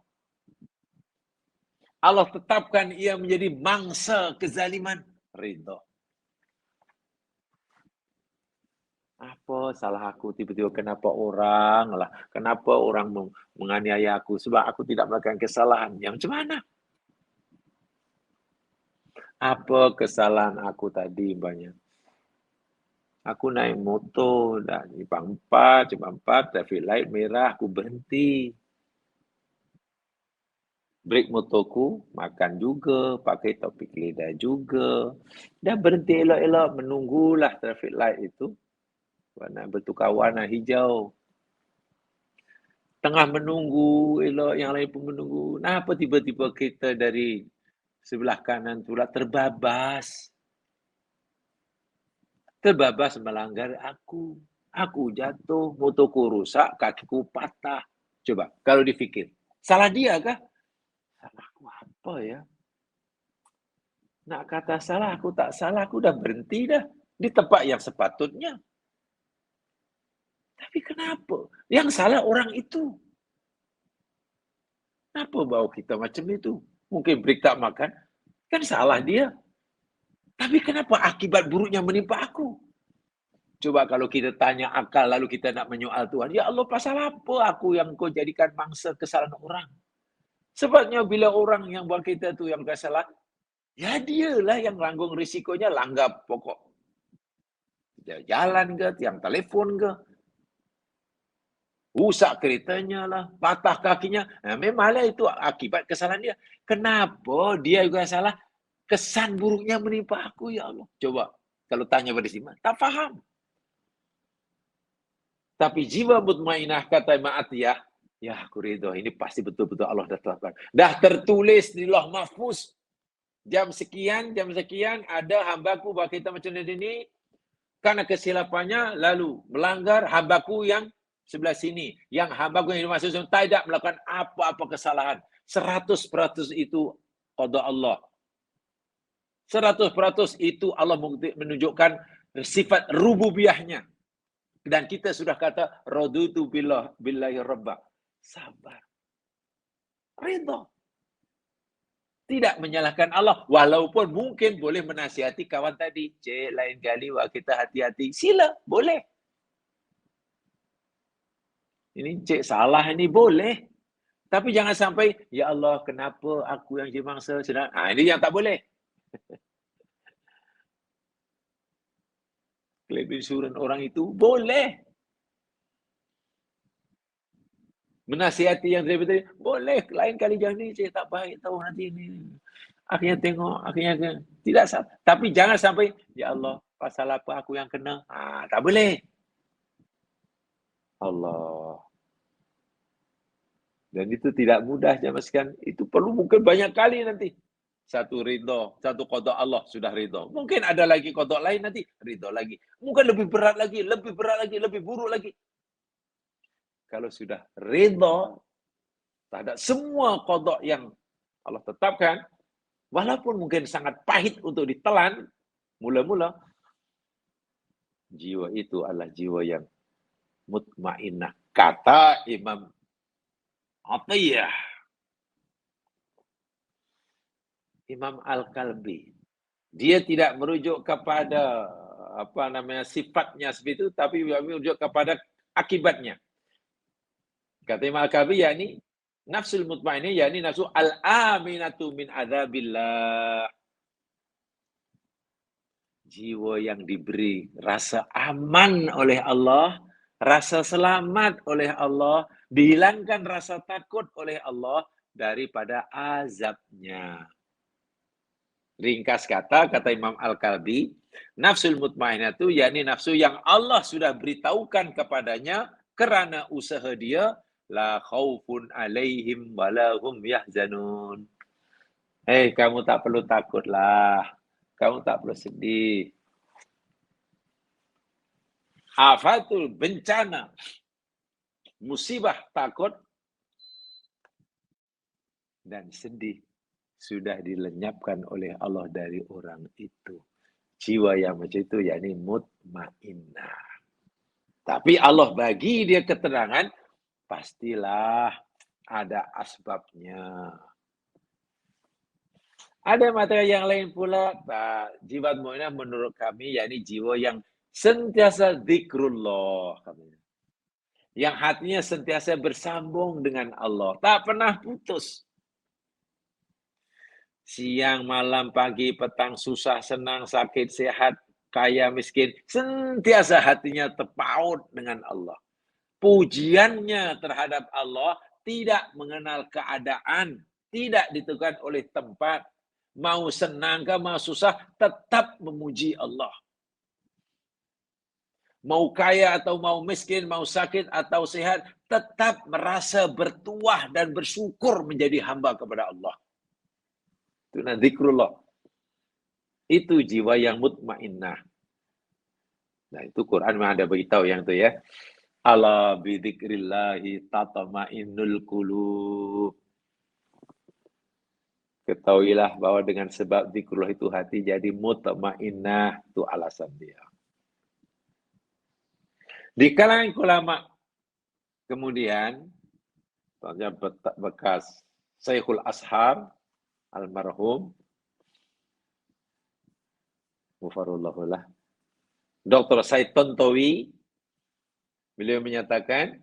Allah tetapkan ia menjadi mangsa kezaliman, ridha. Apa salah aku tiba-tiba kenapa orang menganiaya aku sebab aku tidak melakukan kesalahan. Yang macam mana? Apa kesalahan aku tadi banyak? Aku naik motor dari jam 4, traffic light merah, aku berhenti. Brake motorku, makan juga, pakai topik lidah juga. Dan berhenti elok-elok, menunggulah traffic light itu. Warna bertukar warna hijau. Tengah menunggu, elok yang lain pun menunggu. Kenapa tiba-tiba kita dari sebelah kanan pula terbabas? Terbabas melanggar aku. Aku jatuh, motorku rusak, kakiku patah. Coba, kalau dipikir. Salah dia kah? Salahku apa ya? Nak kata salah, aku tak salah. Aku dah berhenti dah. Di tempat yang sepatutnya. Tapi kenapa? Yang salah orang itu. Kenapa bawa kita macam itu? Mungkin break tak makan. Kan salah dia. Tapi kenapa akibat buruknya menimpa aku? Coba kalau kita tanya akal, lalu kita nak menyoal Tuhan. Ya Allah, pasal apa aku yang kau jadikan mangsa kesalahan orang? Sebabnya bila orang yang buat kita tu yang kesalahan, ya dialah yang tanggung risikonya langgar pokok. Jalan ke, tiang telefon ke. Rusak keretanya lah, patah kakinya. Nah, memanglah itu akibat kesalahan dia. Kenapa dia juga salah? Kesan buruknya menimpa aku, ya Allah. Coba. Kalau tanya pada si iman, tak faham. Tapi jiwa mutmainah kata Imam Atiyah, ya aku ridho, ini pasti betul-betul Allah dah tetapkan. Dah tertulis di Lauh Mahfuz. Jam sekian, ada hambaku buat kita macam ini, karena kesilapannya lalu melanggar hambaku yang sebelah sini. Yang hambaku yang dimaksud tidak melakukan apa-apa kesalahan. 100% itu qada Allah. 100% itu Allah menunjukkan sifat rububiyahnya. Dan kita sudah kata raditu billahi rabba. Sabar. Ridha. Tidak menyalahkan Allah. Walaupun mungkin boleh menasihati kawan tadi. Cik, lain kali kita hati-hati. Sila, boleh. Ini cik salah ini boleh. Tapi jangan sampai, ya Allah, kenapa aku yang jadi mangsa? Ini yang tak boleh. Kelebihan orang itu boleh. Menasihati yang tadi, boleh. Lain kali jangan ni, cik tak baik tahu nanti ini. Akhirnya tengok, akhirnya tidak salah. Tapi jangan sampai, ya Allah, pasal apa aku yang kena? Tak boleh. Allah. Dan itu tidak mudah, jamaskan. Itu perlu mungkin banyak kali nanti. Satu ridho, satu qada Allah sudah ridho. Mungkin ada lagi qada lain nanti, ridho lagi. Mungkin lebih berat lagi, lebih buruk lagi. Kalau sudah ridho terhadap semua qada yang Allah tetapkan, walaupun mungkin sangat pahit untuk ditelan, mula-mula, jiwa itu adalah jiwa yang mutmainnah. Kata Imam Atiyah, Imam Al-Kalbi, dia tidak merujuk kepada sifatnya seperti itu, tapi merujuk kepada akibatnya. Kata Imam Al-Kalbi, yakni nafsul mutmainnah, yakni nafsu al-aminatu min adzabillah. Jiwa yang diberi rasa aman oleh Allah, rasa selamat oleh Allah, dihilangkan rasa takut oleh Allah daripada azabnya. Ringkas kata Imam Al-Kalbi, nafsul mutmainnah itu yakni nafsu yang Allah sudah beritahukan kepadanya kerana usaha dia, la khaufun alaihim walahum yahzanun. Kamu tak perlu takutlah. Kamu tak perlu sedih. Afatul, bencana, musibah, takut, dan sedih sudah dilenyapkan oleh Allah dari orang itu. Jiwa yang macam itu yakni mutmainnah. Tapi Allah bagi dia keterangan, pastilah ada asbabnya. Ada materi yang lain pula, jiwa mutmainnah menurut kami yakni jiwa yang sentiasa zikrullah. Yang hatinya sentiasa bersambung dengan Allah, tak pernah putus. Siang, malam, pagi, petang, susah, senang, sakit, sehat, kaya, miskin, sentiasa hatinya terpaut dengan Allah. Pujiannya terhadap Allah tidak mengenal keadaan, tidak ditentukan oleh tempat. Mau senang ke mau susah, tetap memuji Allah. Mau kaya atau mau miskin, mau sakit atau sehat, tetap merasa bertuah dan bersyukur menjadi hamba kepada Allah. Itu zikrullah. Itu jiwa yang mutmainnah. Nah, itu Quran ada beritahu yang itu ya. Ala bidzikrillahi tatma'innul qulub. Ketahuilah bahwa dengan sebab zikrullah itu hati jadi mutmainnah. Itu alasan dia. Di kalangan ulama kemudian bekas Syekhul Ashar almarhum mufarullahullah Dr. Said Tontowi, beliau menyatakan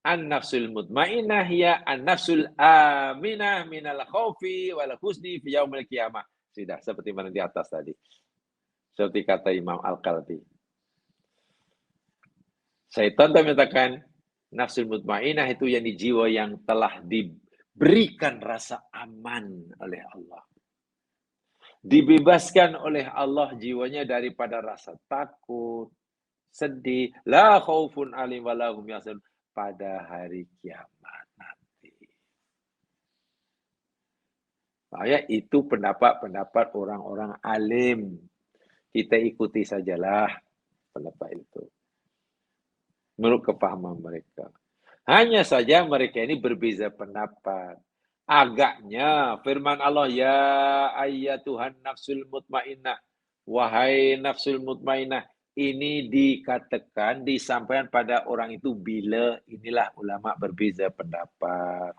an-nafsul mutmainnah hiya an-nafsul aminah minal khaufi wal husni fi yaumil qiyamah. Sudah seperti mana di atas tadi. Seperti kata Imam Al-Kalbi. Syaitan menyatakan nafsul mutmainnah itu yang di jiwa yang telah diberikan rasa aman oleh Allah. Dibebaskan oleh Allah jiwanya daripada rasa takut, sedih, la khaufun alim wa lahum yahzanun pada hari kiamat nanti. Itu pendapat-pendapat orang-orang alim. Kita ikuti sajalah pendapat itu. Menurut kepahaman mereka. Hanya saja mereka ini berbeza pendapat. Agaknya firman Allah, ya ayyatuhan nafsul mutmainnah. Wahai nafsul mutmainnah. Ini dikatakan, disampaikan pada orang itu bila inilah ulama berbeza pendapat.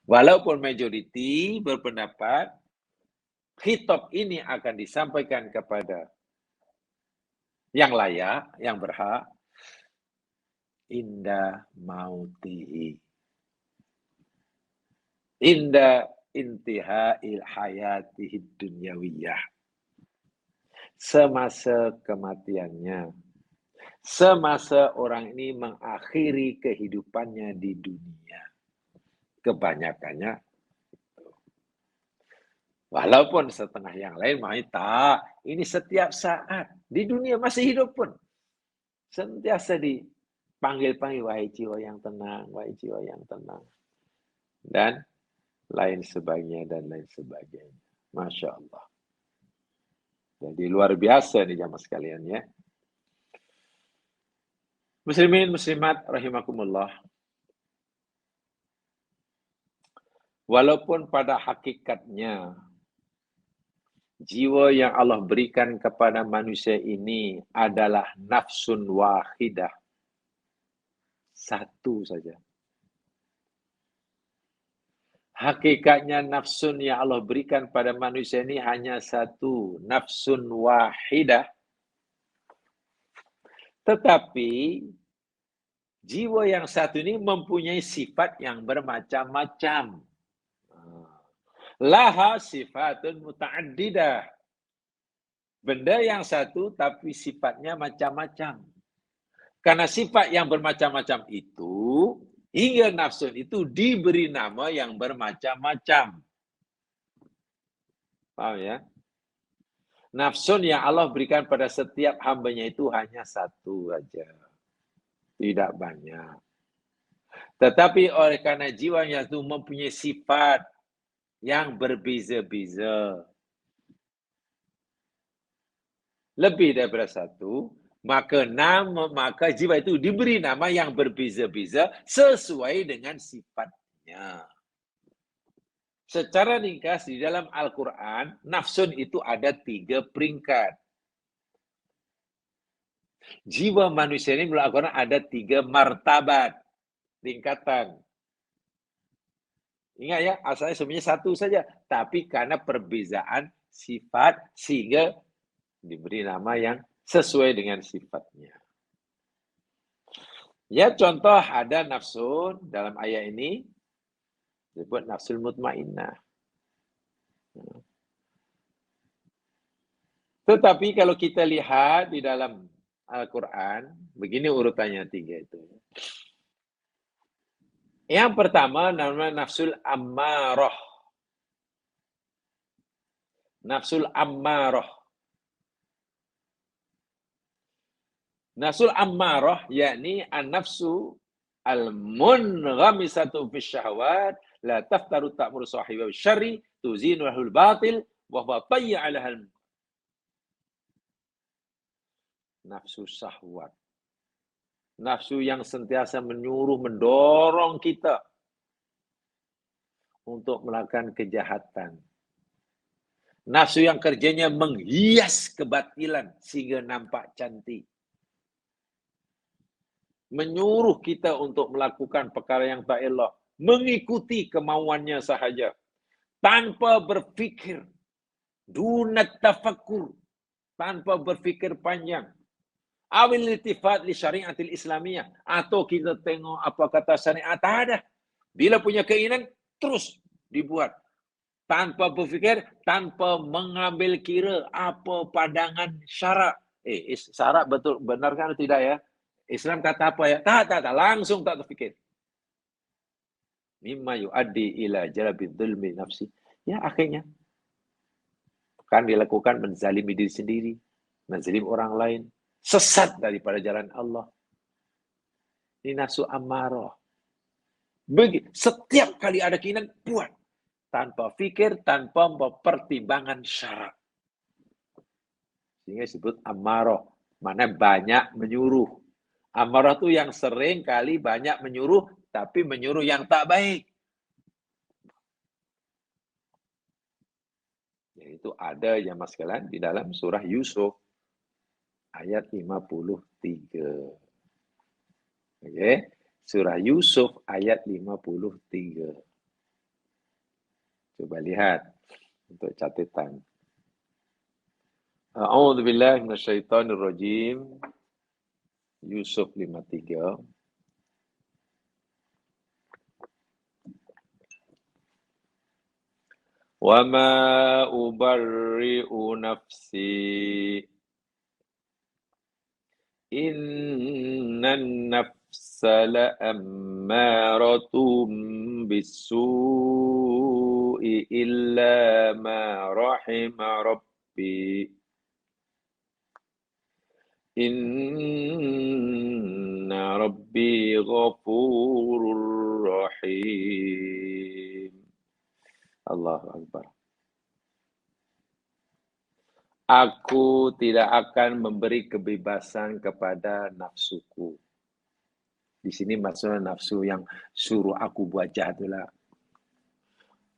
Walaupun majoriti berpendapat, khitab ini akan disampaikan kepada yang layak, yang berhak, inda mautihi. Inda intihail hayatihid dunyawiyah. Semasa kematiannya. Semasa orang ini mengakhiri kehidupannya di dunia. Kebanyakannya. Walaupun setengah yang lain tak. Ini setiap saat. Di dunia masih hidup pun. Sentiasa dipanggil-panggil. Wahai jiwa yang tenang. Wahai jiwa yang tenang. Dan lain sebagainya dan lain sebagainya. Masya Allah. Jadi luar biasa nih jamaah sekalian ya. Muslimin, muslimat, rahimakumullah. Walaupun pada hakikatnya jiwa yang Allah berikan kepada manusia ini adalah nafsun wahidah. Satu saja. Hakikatnya nafsun yang Allah berikan pada manusia ini hanya satu. Nafsun wahidah. Tetapi jiwa yang satu ini mempunyai sifat yang bermacam-macam. Laha sifatun muta'addidah. Benda yang satu tapi sifatnya macam-macam. Karena sifat yang bermacam-macam itu, hingga nafsun itu diberi nama yang bermacam-macam. Paham ya? Nafsun yang Allah berikan pada setiap hambanya itu hanya satu saja. Tidak banyak. Tetapi oleh karena jiwanya itu mempunyai sifat yang berbeza-beza. Lebih daripada satu, maka jiwa itu diberi nama yang berbeza-beza sesuai dengan sifatnya. Secara ringkas di dalam Al-Quran, nafsun itu ada 3 peringkat. Jiwa manusia ini menurut Al-Quran ada 3 martabat, tingkatan. Ingat ya, asalnya sebenarnya satu saja. Tapi karena perbezaan sifat, sehingga diberi nama yang sesuai dengan sifatnya. Ya, contoh ada nafsun dalam ayat ini disebut nafsul mutmainnah. Tetapi kalau kita lihat di dalam Al-Quran, begini urutannya 3 itu. Yang pertama namanya nafsul ammarah. Nafsul ammarah. Nafsul ammarah yakni an-nafsu al-munghamisatu fi syahwat la taftaru ta'muru sahiba bisyarri tuzinu lahul batil wa huwa tayya 'alahal nafsu syahwat. Nafsu yang sentiasa menyuruh, mendorong kita untuk melakukan kejahatan. Nafsu yang kerjanya menghias kebatilan sehingga nampak cantik. Menyuruh kita untuk melakukan perkara yang tak elok, mengikuti kemauannya sahaja, tanpa berfikir, dunat tafakkur, tanpa berfikir panjang. Awil iltifat li syariatil islamiyah, atau kita tengok apa kata syariat, tak ada. Bila punya keinginan, terus dibuat. Tanpa berfikir, tanpa mengambil kira apa pandangan syarak. Syarak betul, benar kan atau tidak ya? Islam kata apa ya? Tak, langsung tak terfikir. Mimma yu'addi ila jalbi dhulmi nafsi. Ya, akhirnya Kan dilakukan menzalimi diri sendiri, menzalim orang lain, sesat daripada jalan Allah. Ini nafsu amarah. Setiap kali ada keinginan, buat. Tanpa fikir, tanpa pertimbangan syarak. Sehingga disebut amarah. Mana banyak menyuruh. Amarah itu yang sering kali banyak menyuruh, tapi menyuruh yang tak baik. Yaitu ada ya mas sekalian di dalam surah Yusuf ayat 53. Oke, surah Yusuf ayat 53. Coba lihat untuk catatan. A'udzu billahi minasyaitonir rajim. Yusuf 53. Wa ma ubarri'u nafsi innan nafsa la'ammaratum bis-su'i illa ma rahima rabbi inna rabbi ghafurur rahim. Allahu Akbar. Aku tidak akan memberi kebebasan kepada nafsuku. Di sini maksudnya nafsu yang suruh aku buat jahat itulah.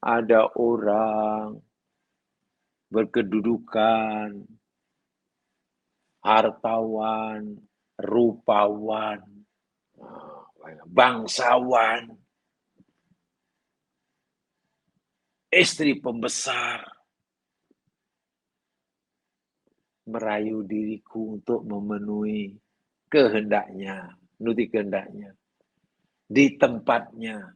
Ada orang berkedudukan, hartawan, rupawan, bangsawan, istri pembesar, merayu diriku untuk memenuhi kehendaknya, menuruti kehendaknya, di tempatnya.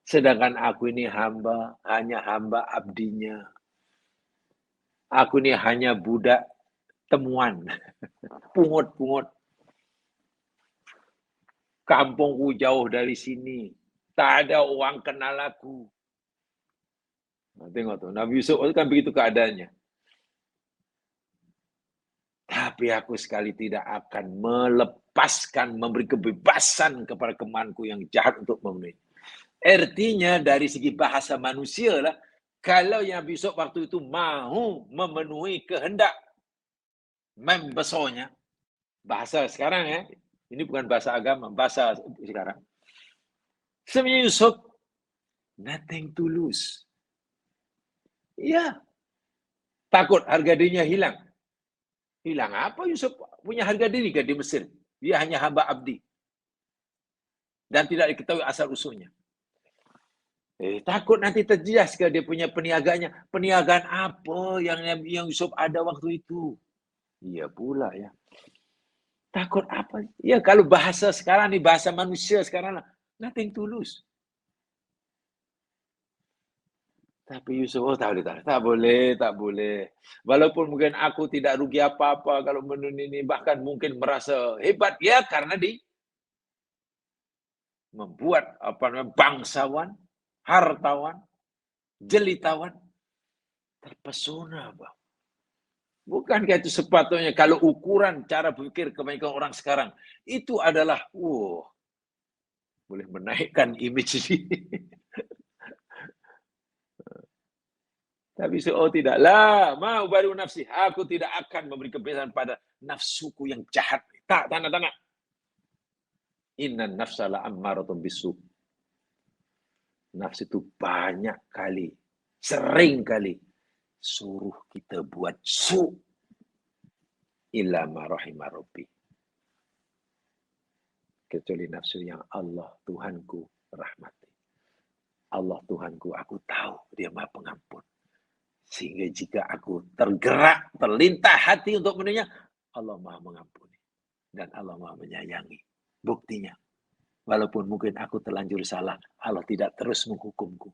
Sedangkan aku ini hamba, hanya hamba abdinya. Aku ini hanya budak temuan, pungut-pungut. Kampungku jauh dari sini, tak ada orang kenal aku. Nah, tengok tuh, Nabi Yusuf itu kan begitu keadaannya. Tapi aku sekali tidak akan melepaskan, memberi kebebasan kepada temanku yang jahat untuk memenuhi. Artinya dari segi bahasa manusia lah, kalau yang besok waktu itu mahu memenuhi kehendak membesarnya, bahasa sekarang ya, ini bukan bahasa agama, bahasa sekarang. Sebenarnya Yusuf, nothing to lose. Iya, takut harga dirinya hilang. Hilang apa Yusuf punya harga diri kan di Mesir? Dia hanya hamba abdi. Dan tidak diketahui asal-usulnya. Takut nanti terjejas ke dia punya peniaganya. Peniagaan apa yang Yusuf ada waktu itu? Iya pula ya. Takut apa? Ya kalau bahasa sekarang nih, bahasa manusia sekarang lah. Nothing to lose. Tapi Yusuf, tak boleh. Walaupun mungkin aku tidak rugi apa-apa kalau menurut ini, bahkan mungkin merasa hebat ya karena membuat bangsawan, hartawan, jelitawan terpesona, Bang. Bukankah itu sepatutnya kalau ukuran cara berpikir kebanyakan orang sekarang itu adalah boleh menaikkan image ini. Tapi tidaklah, mau baru nafsi. Aku tidak akan memberi kebebasan pada nafsuku yang jahat. Tak, tanda-tanda. Inna nafsa la'ammaratun bisu. Nafsu itu banyak kali, sering kali suruh kita buat su. Illa ma rahimah rabbi. Kecuali nafsu yang Allah Tuhanku rahmati. Allah Tuhanku, aku tahu dia Maha Pengampun. Sehingga jika aku tergerak, terlintah hati untuk menunya, Allah Maha mengampuni. Dan Allah Maha menyayangi. Buktinya, walaupun mungkin aku terlanjur salah, Allah tidak terus menghukumku.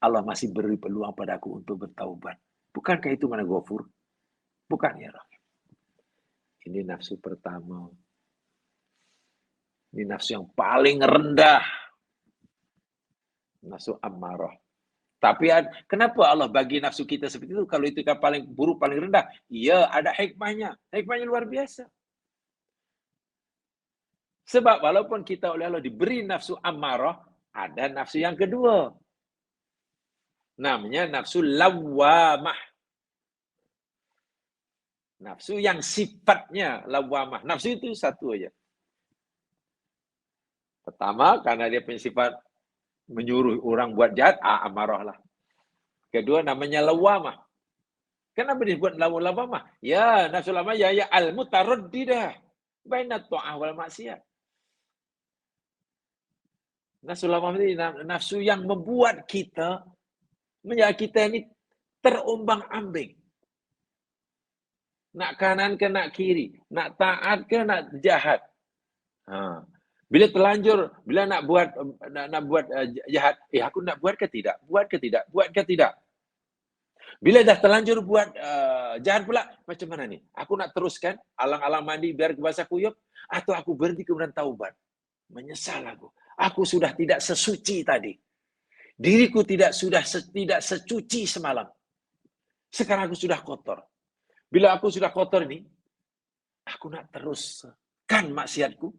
Allah masih beri peluang padaku untuk bertaubat. Bukankah itu mana Ghafur? Bukan ya Rahim. Ini nafsu pertama. Ini nafsu yang paling rendah. Nafsu ammarah. Tapi kenapa Allah bagi nafsu kita seperti itu? Kalau itu kan paling buruk, paling rendah. Iya, ada hikmahnya. Hikmahnya luar biasa. Sebab walaupun kita oleh Allah diberi nafsu ammarah, ada nafsu yang kedua. Namanya nafsu lawwamah. Nafsu yang sifatnya lawwamah. Nafsu itu satu aja. Pertama, karena dia punya sifat menyuruh orang buat jahat, amarah lah. Kedua, namanya lawwamah. Kenapa disebut lawwamah? Ya, nafsu lawwamah ya al-mutaraddidah baina ta'ah wal maksiat. Nafsu lawwamah ini nafsu yang membuat kita ini terombang-ambing. Nak kanan ke nak kiri, nak taat ke nak jahat. Bila terlanjur, bila nak buat jahat, aku nak buat ke tidak? Buat ke tidak? Buat ke tidak? Bila dah terlanjur buat jahat pula, macam mana ni? Aku nak teruskan alang-alang mandi biar basah kuyup, atau aku berhenti kemudian taubat? Menyesal aku. Aku sudah tidak sesuci tadi. Diriku tidak secuci semalam. Sekarang aku sudah kotor. Bila aku sudah kotor ni, aku nak teruskan maksiatku.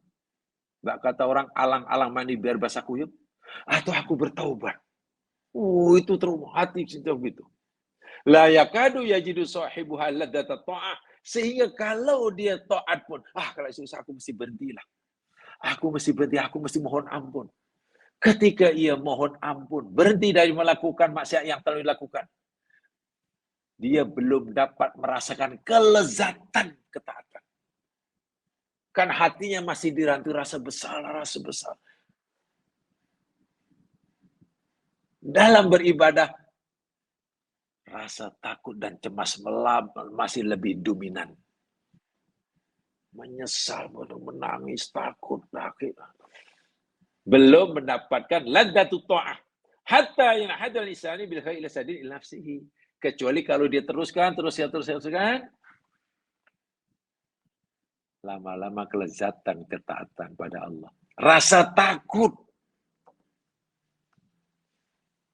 Mbak kata orang alang-alang mandi biar basah kuyup. Atau aku bertaubat. Itu trauma hati cinta begitu. La yakadu yajidu sahibuha ladzata ta'ah. Sehingga kalau dia taat pun, kalau susah aku mesti berhentilah. Aku mesti mohon ampun. Ketika ia mohon ampun, berhenti dari melakukan maksiat yang telah dilakukan, dia belum dapat merasakan kelezatan ketaatan. Kan hatinya masih dirantui rasa besar. Dalam beribadah, rasa takut dan cemas masih lebih dominan. Menyesal, menangis, takut. Belum mendapatkan ladzatu ta'ah. Hatta yang hadal lisani bil khairi sadin ila nafsihi. Kecuali kalau dia teruskan, lama-lama kelezatan ketaatan pada Allah. Rasa takut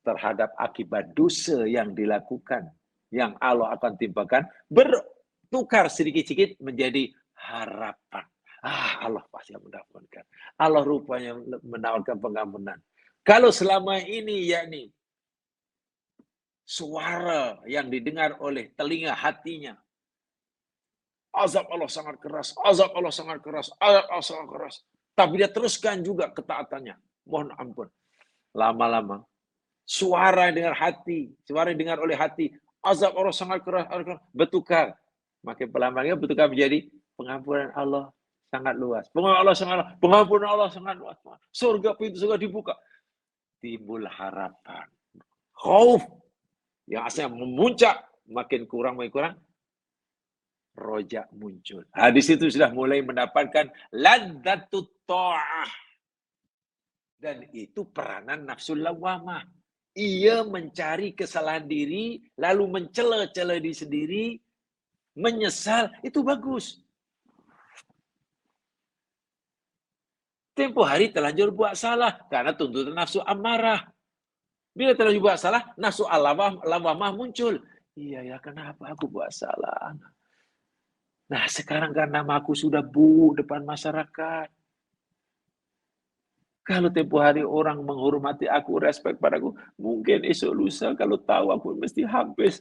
terhadap akibat dosa yang dilakukan, yang Allah akan timpakan, bertukar sedikit-sedikit menjadi harapan. Allah pasti mendapatkan. Allah rupanya menawarkan pengampunan. Kalau selama ini yakni suara yang didengar oleh telinga hatinya, azab Allah sangat keras, azab Allah sangat keras, azab Allah sangat keras. Tapi dia teruskan juga ketaatannya. Mohon ampun. Lama-lama, suara yang dengar oleh hati, azab Allah sangat keras, bertukar. Makin pelan-pelan bertukar menjadi pengampunan Allah sangat luas. Pengampunan Allah sangat luas. Surga, pintu surga dibuka. Timbul harapan. Khauf yang asalnya memuncak, makin kurang, rojak muncul. Di situ sudah mulai mendapatkan ladzatut ta'ah. Dan itu peranan nafsu lawamah. Ia mencari kesalahan diri, lalu mencela-cela diri sendiri, menyesal, itu bagus. Tempo hari terlanjur buat salah, karena tuntutan nafsu amarah. Bila terlanjur buat salah, nafsu lawamah muncul. Iya ya, kenapa aku buat salah? Nah, sekarang kan nama aku sudah buruk depan masyarakat. Kalau tempo hari orang menghormati aku, respect padaku, mungkin esok lusa kalau tahu aku mesti habis.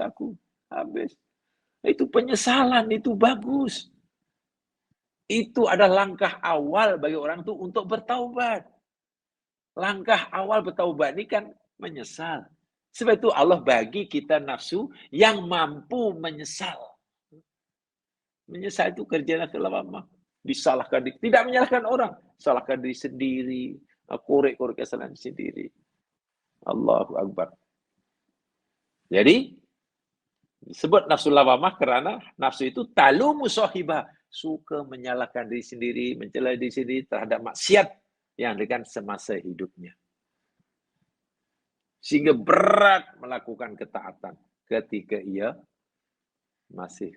Itu penyesalan, itu bagus. Itu adalah langkah awal bagi orang itu untuk bertaubat. Langkah awal bertaubat ini kan menyesal. Sebab itu Allah bagi kita nafsu yang mampu menyesal. Menyesal itu kerja nafsu lawamah. Disalahkan, tidak menyalahkan orang. Salahkan diri sendiri. Korek kesalahan sendiri. Allahu Akbar. Jadi, disebut nafsu lawamah karena nafsu itu talumu sahibah. Suka menyalahkan diri sendiri, mencela diri sendiri terhadap maksiat yang dengan semasa hidupnya. Sehingga berat melakukan ketaatan ketika ia masih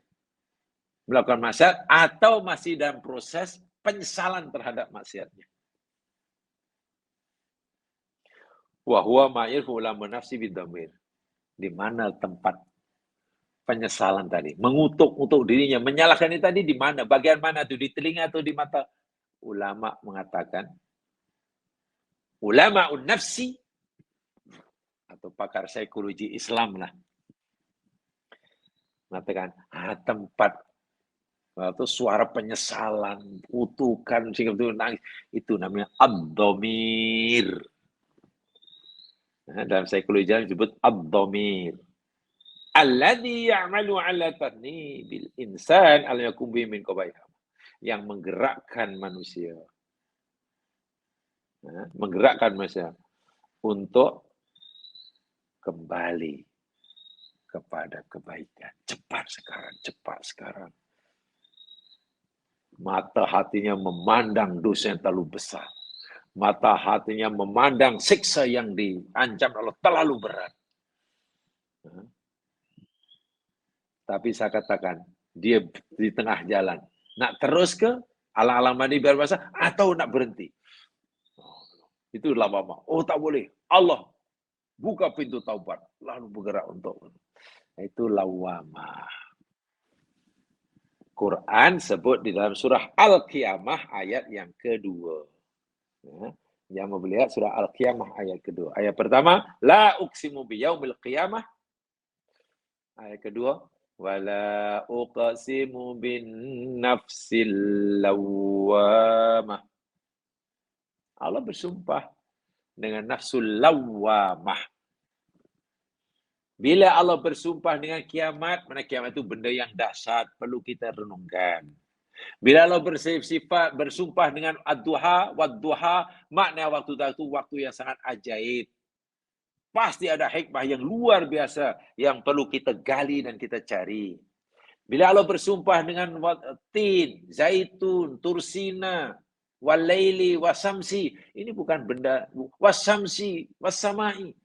melakukan maksiat atau masih dalam proses penyesalan terhadap maksiatnya. Wa huwa ma'irfu ulama nafsi bidhamir. Di mana tempat penyesalan tadi? Mengutuk-utuk dirinya, menyalahkan ini tadi di mana? Bagian mana tuh? Di telinga atau di mata? Ulama mengatakan, ulama'un nafsi, atau pakar psikologi Islam lah, mengatakan tempat atau suara penyesalan, kutukan, sehingga itu nangis, itu namanya ad-dhamir. Dalam psikologi disebut ad-dhamir. Alladhi ya'malu ala bil insan al-yakum min qabaihah. Yang menggerakkan manusia. Menggerakkan manusia untuk kembali kepada kebaikan. Cepat sekarang. Mata hatinya memandang dosa yang terlalu besar. Mata hatinya memandang siksa yang diancam Allah terlalu berat. Tapi saya katakan, dia di tengah jalan. Nak terus ke ala-ala mandi biar basah atau nak berhenti? Itu lama. Oh, tak boleh. Allah buka pintu taubat, lalu bergerak untuk itu lawamah. Quran sebut di dalam surah Al-Qiyamah ayat yang kedua. Yang mau melihat surah Al-Qiyamah ayat kedua. Ayat pertama, la uqsimu biyaumil qiyamah. Ayat kedua, wala uqsimu bin nafsil lawamah. Allah bersumpah dengan nafsul lawamah. Bila Allah bersumpah dengan kiamat, mana kiamat itu benda yang dahsyat, perlu kita renungkan. Bila Allah bersumpah dengan ad-duha, wad-duha, makna waktu itu waktu yang sangat ajaib. Pasti ada hikmah yang luar biasa yang perlu kita gali dan kita cari. Bila Allah bersumpah dengan tin, zaitun, tursina, walaili, wasamsi, ini bukan benda, wasamsi, wasamai.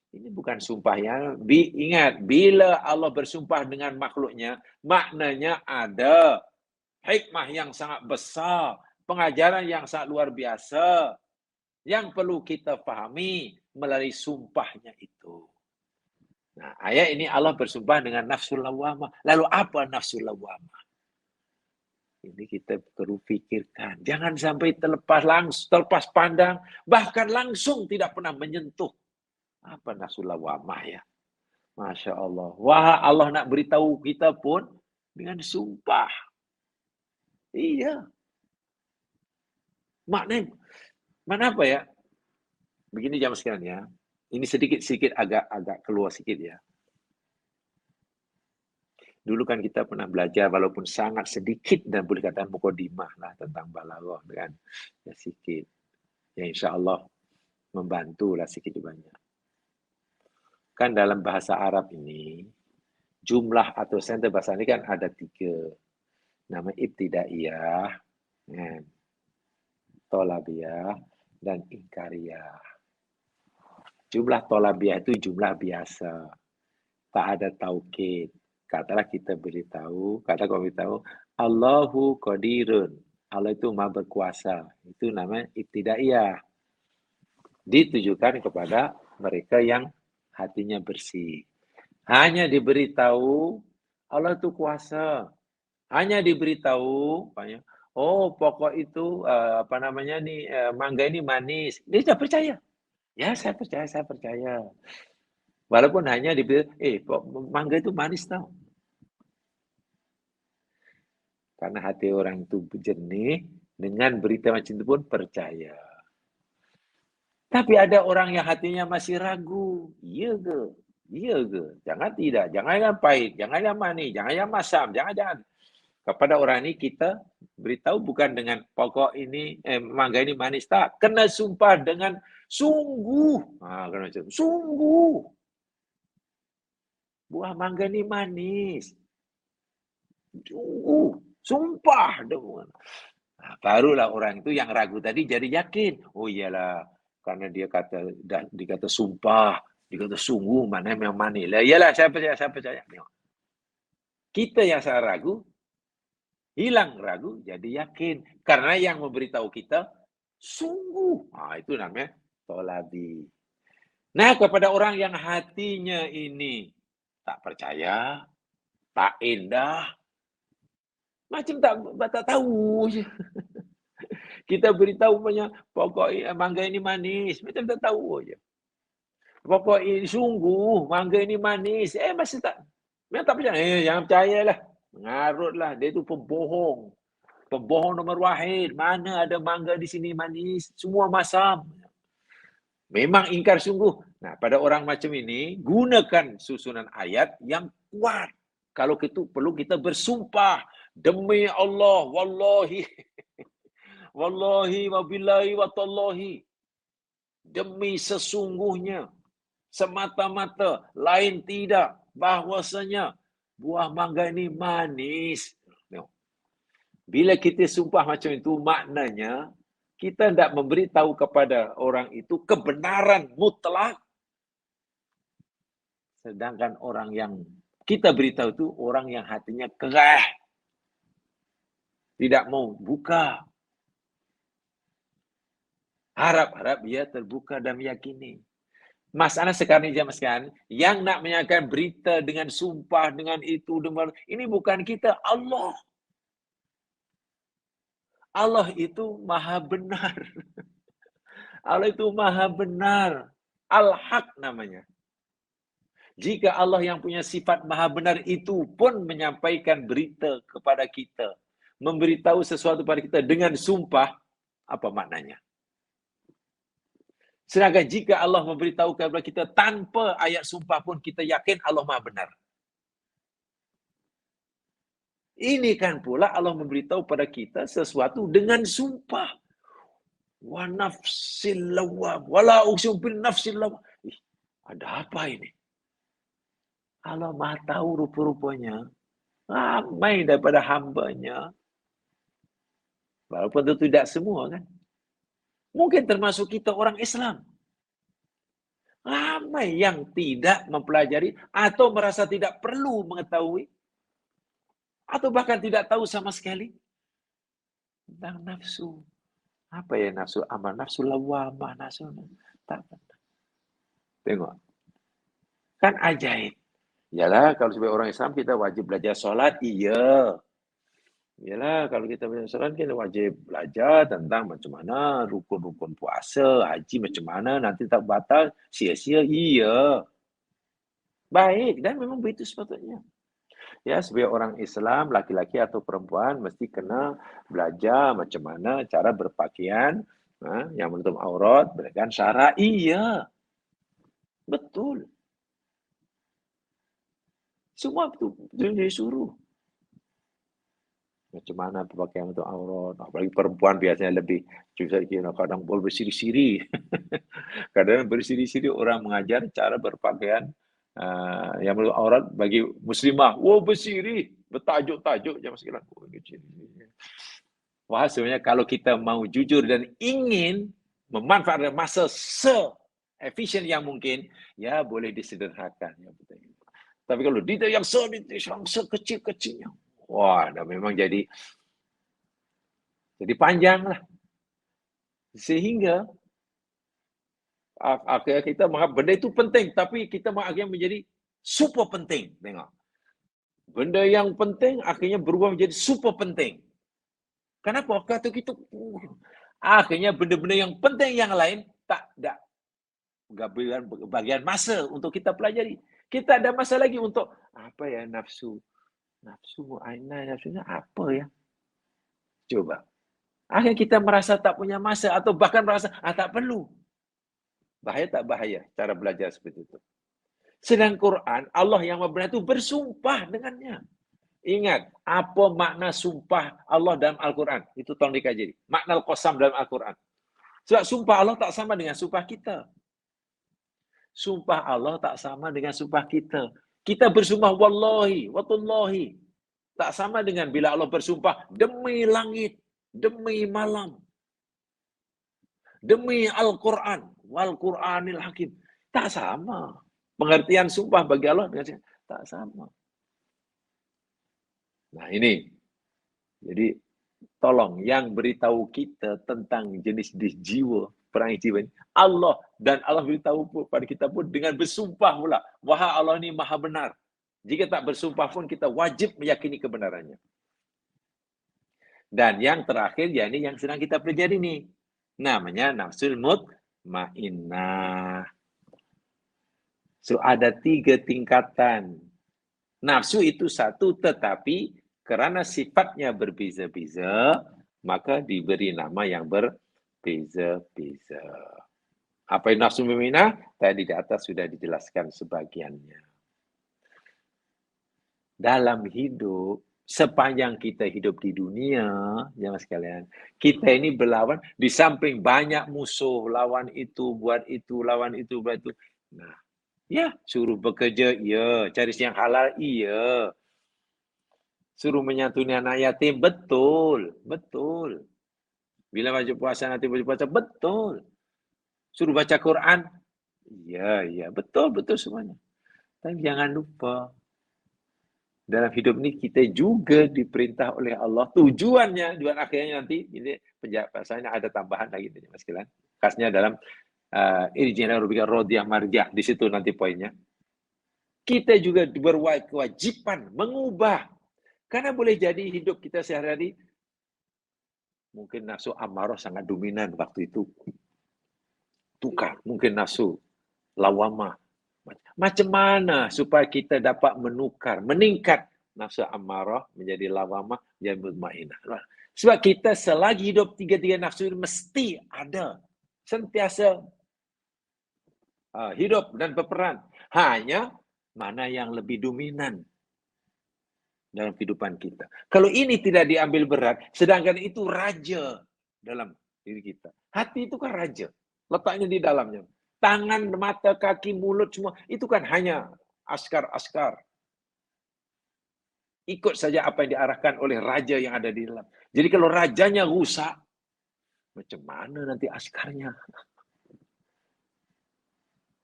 Ini bukan sumpahnya. Ingat, bila Allah bersumpah dengan makhluknya, maknanya ada hikmah yang sangat besar, pengajaran yang sangat luar biasa, yang perlu kita pahami melalui sumpahnya itu. Nah, ayat ini Allah bersumpah dengan nafsul lawamah. Lalu apa nafsul lawamah? Ini kita perlu pikirkan. Jangan sampai terlepas pandang, bahkan langsung tidak pernah menyentuh. Apa nafsul lawamah ya? Masya Allah. Wah, Allah nak beritahu kita pun dengan sumpah. Iya. Maknanya, mana apa ya? Begini jam sekarang ya. Ini sedikit agak keluar sedikit ya. Dulu kan kita pernah belajar walaupun sangat sedikit dan boleh katakan mukadimah lah tentang balaghah kan. Ya sedikit. Ya insya Allah membantulah sedikit banyak. Kan dalam bahasa Arab ini, jumlah atau sentence bahasa ini kan ada 3. Nama ibtidaiyah, tolabiyah, dan inkariyah. Jumlah tolabiyah itu jumlah biasa. Tak ada taukid. Katalah kita beritahu, Allahu qadirun. Allah itu maha berkuasa. Itu namanya ibtidaiyah. Ditujukan kepada mereka yang hatinya bersih. Hanya diberitahu Allah itu kuasa. Hanya diberitahu, oh pokok itu mangga ini manis. Dia sudah percaya. Ya saya percaya. Walaupun hanya diberitahu, mangga itu manis tau. Karena hati orang itu jernih, dengan berita macam itu pun percaya. Tapi ada orang yang hatinya masih ragu. Iya ke? Jangan tidak. Jangan yang pahit. Jangan yang manis. Jangan yang masam. Jangan. Kepada orang ini kita beritahu bukan dengan pokok ini, mangga ini manis. Tak. Kena sumpah dengan sungguh. Kena sungguh. Buah mangga ini manis. Sungguh. Sumpah. Barulah orang itu yang ragu tadi jadi yakin. Oh iyalah. Karena dia dikata sumpah, dikata sungguh, mana yang manis. Lah iyalah saya percaya. Kita yang saya ragu, hilang ragu, jadi yakin. Karena yang memberitahu kita, sungguh. Itu namanya tolabi. Nah, kepada orang yang hatinya ini tak percaya, tak indah, macam tak tahu je. Kita beritahu punya pokok mangga ini manis, macam tak tahu je. Pokok ini sungguh mangga ini manis, masih tak, memang tak percaya. Jangan percayalah. Mengarutlah, dia tu pembohong. Pembohong nomor wahid. Mana ada mangga di sini manis, semua masam. Memang ingkar sungguh. Nah, pada orang macam ini, gunakan susunan ayat yang kuat. Kalau itu perlu kita bersumpah. Demi Allah, wallahi, wallahi, wabillahi, watallahi. Demi sesungguhnya, semata-mata, lain tidak, bahwasanya buah mangga ini manis. Bila kita sumpah macam itu, maknanya kita tidak memberitahu kepada orang itu kebenaran mutlak. Sedangkan orang yang kita beritahu itu orang yang hatinya kerah. Tidak mau buka. Harap-harap dia terbuka dan meyakini. Masalah sekarang ini zaman sekarang, yang nak menyampaikan berita dengan sumpah, dengan itu, dengan ini bukan kita, Allah. Allah itu maha benar. Allah itu maha benar. Al-Haq namanya. Jika Allah yang punya sifat maha benar itu pun menyampaikan berita kepada kita, memberitahu sesuatu pada kita dengan sumpah, apa maknanya? Sedangkan jika Allah memberitahu kepada kita tanpa ayat sumpah pun, kita yakin Allah maha benar. Ini kan pula Allah memberitahu pada kita sesuatu dengan sumpah. Wa nafsil lawwam, wala uqsimu bin nafsil lawwam. Ada apa ini? Allah maha tahu rupa-rupanya. Ramai daripada hambanya. Walaupun tentu tidak semua kan. Mungkin termasuk kita orang Islam. Ramai yang tidak mempelajari atau merasa tidak perlu mengetahui. Atau bahkan tidak tahu sama sekali tentang nafsu. Apa ya nafsu amal, nafsu lawamah, nafsu. Tak. Tengok. Kan ajaib. Yalah, kalau sebagai orang Islam kita wajib belajar sholat, iya. Yalah, kalau kita belajar sholat kita wajib belajar tentang macam mana rukun-rukun puasa, haji macam mana, nanti tak batal, sia-sia, iya. Baik, dan memang begitu sepatutnya. Ya, sebagai orang Islam, laki-laki atau perempuan mesti kena belajar macam mana cara berpakaian yang menutup aurat, berikan syar'i, iya. Betul. Semua betul disuruh. Macam mana berpakaian untuk aurat. Apalagi perempuan biasanya lebih kadang boleh bersiri-siri. Kadang bersiri-siri orang mengajar cara berpakaian yang menutup aurat bagi muslimah. Wah, bersiri, bertajuk-tajuk jam sekarang. Wah, sebenarnya kalau kita mau jujur dan ingin memanfaatkan masa se-efisien yang mungkin, ya boleh disederhanakan. Ya, betul. Tapi kalau detail yang sekecil-kecilnya, wah, dah memang jadi panjang lah. Sehingga akhirnya kita menganggap benda itu penting, tapi kita akhirnya menjadi super penting. Tengok. Benda yang penting akhirnya berubah menjadi super penting. Kenapa? Kata kita, akhirnya benda-benda yang penting yang lain tak ada bagian masa untuk kita pelajari. Kita ada masa lagi untuk apa ya nafsu. Nafsu mu'ainah, nafsunya apa ya? Coba. Akhirnya kita merasa tak punya masa atau bahkan merasa tak perlu. Bahaya tak bahaya cara belajar seperti itu. Sedang Quran, Allah yang Maha Benar itu bersumpah dengannya. Ingat, apa makna sumpah Allah dalam Al-Quran? Itu tolong dikaji. Makna al-qasam dalam Al-Quran. Sebab sumpah Allah tak sama dengan sumpah kita. Sumpah Allah tak sama dengan sumpah kita. Kita bersumpah wallahi, watullahi. Tak sama dengan bila Allah bersumpah demi langit, demi malam, demi Al-Quran, wal Quranil Hakim. Tak sama. Pengertian sumpah bagi Allah dengan tak sama. Nah ini, jadi tolong yang beritahu kita tentang jenis jiwa, perang jiwa ini. Allah dan Allah beritahu pada kita pun dengan bersumpah pula. Wahai Allah ni maha benar. Jika tak bersumpah pun kita wajib meyakini kebenarannya. Dan yang terakhir, yakni yang sedang kita pelajari ni. Namanya nafsul mutmainnah. So, ada 3 tingkatan. Nafsu itu satu, tetapi kerana sifatnya berbeza-beza, maka diberi nama yang berbeza-beza. Apa yang nafsu mutmainnah? Tadi di atas sudah dijelaskan sebagiannya. Dalam hidup, sepanjang kita hidup di dunia, jemaah sekalian, kita ini berlawan, di samping banyak musuh, lawan itu, buat itu, lawan itu, buat itu. Nah, ya, suruh bekerja, ya. Cari yang halal, iya. Suruh menyantuni anak yatim, betul. Betul. Bila baca puasa, nanti baca puasa, betul. Suruh baca Quran, iya, iya. Betul, betul semuanya. Tapi jangan lupa, dalam hidup ini kita juga diperintah oleh Allah. Tujuannya akhirnya nanti ini penjelasannya ada tambahan lagi, Mas Kilan. Khasnya dalam Irjina Rubika Rodiyah Marjah. Di situ nanti poinnya. Kita juga berkewajiban mengubah. Karena boleh jadi hidup kita sehari-hari mungkin nafsu amarah sangat dominan waktu itu. Tukar. Mungkin nafsu lawamah. Macam mana supaya kita dapat menukar, meningkat nafsu amarah menjadi lawamah, menjadi mutmainnah. Sebab kita selagi hidup 3 nafsu ini mesti ada. Sentiasa hidup dan berperan. Hanya mana yang lebih dominan dalam kehidupan kita. Kalau ini tidak diambil berat, sedangkan itu raja dalam diri kita. Hati itu kan raja. Letaknya di dalamnya. Tangan, mata, kaki, mulut semua. Itu kan hanya askar-askar. Ikut saja apa yang diarahkan oleh raja yang ada di dalam. Jadi kalau rajanya rusak, macam mana nanti askarnya?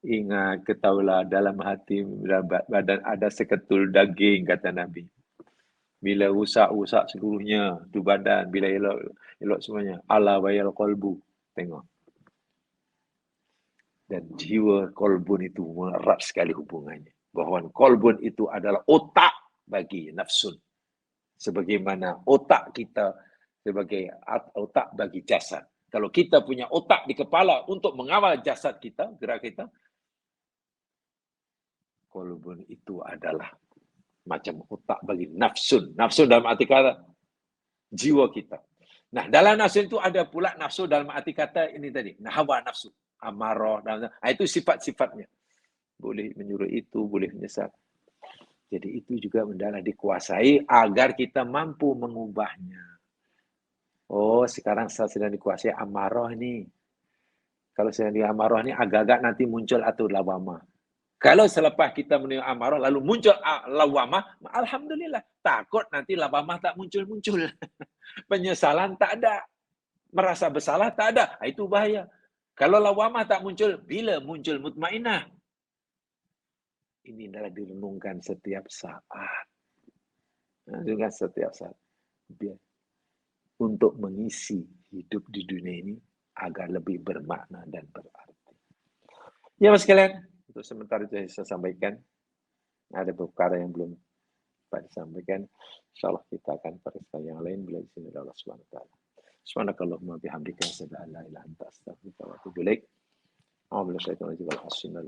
Ingat, ketahuilah dalam hati, dalam badan ada seketul daging, kata Nabi. Bila rusak seluruhnya, tu badan. Bila elok semuanya. Ala wayal qalbu. Tengok. Dan jiwa kolbun itu erat sekali hubungannya. Bahawa kolbun itu adalah otak bagi nafsun. Sebagaimana otak kita sebagai otak bagi jasad. Kalau kita punya otak di kepala untuk mengawal jasad kita, gerak kita, kolbun itu adalah macam otak bagi nafsun. Nafsun dalam arti kata jiwa kita. Nah, dalam nafsu itu ada pula nafsu dalam arti kata ini tadi, hawa nafsu. Amarah, itu sifat-sifatnya. Boleh menyuruh itu, boleh menyesat. Jadi itu juga hendaklah dikuasai agar kita mampu mengubahnya. Oh, sekarang saya sedang dikuasai amarah ini. Kalau sedang di amarah ini, agak-agak nanti muncul atau lawamah. Kalau selepas kita menerima amarah, lalu muncul lawamah, alhamdulillah. Takut nanti lawamah tak muncul-muncul. Penyesalan tak ada. Merasa bersalah tak ada. Itu bahaya. Kalau lawamah tak muncul, bila muncul mutmainnah? Ini adalah direnungkan setiap saat. Dengan setiap saat. Biar untuk mengisi hidup di dunia ini agar lebih bermakna dan berarti. Ya, Mas sekalian, untuk sementara itu saya sampaikan. Ada beberapa yang belum disampaikan. InsyaAllah kita akan pada yang lain bila di sini Allah Subhanahu wa taala. Subhanakallahumma bihamdika asyhadu an la ilaha illa anta astaghfiruka wa atubu ilaik. A'udzu billahi minasy syaitonir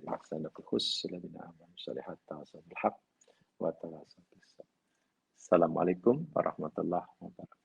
rajim. Assalamualaikum warahmatullahi wabarakatuh.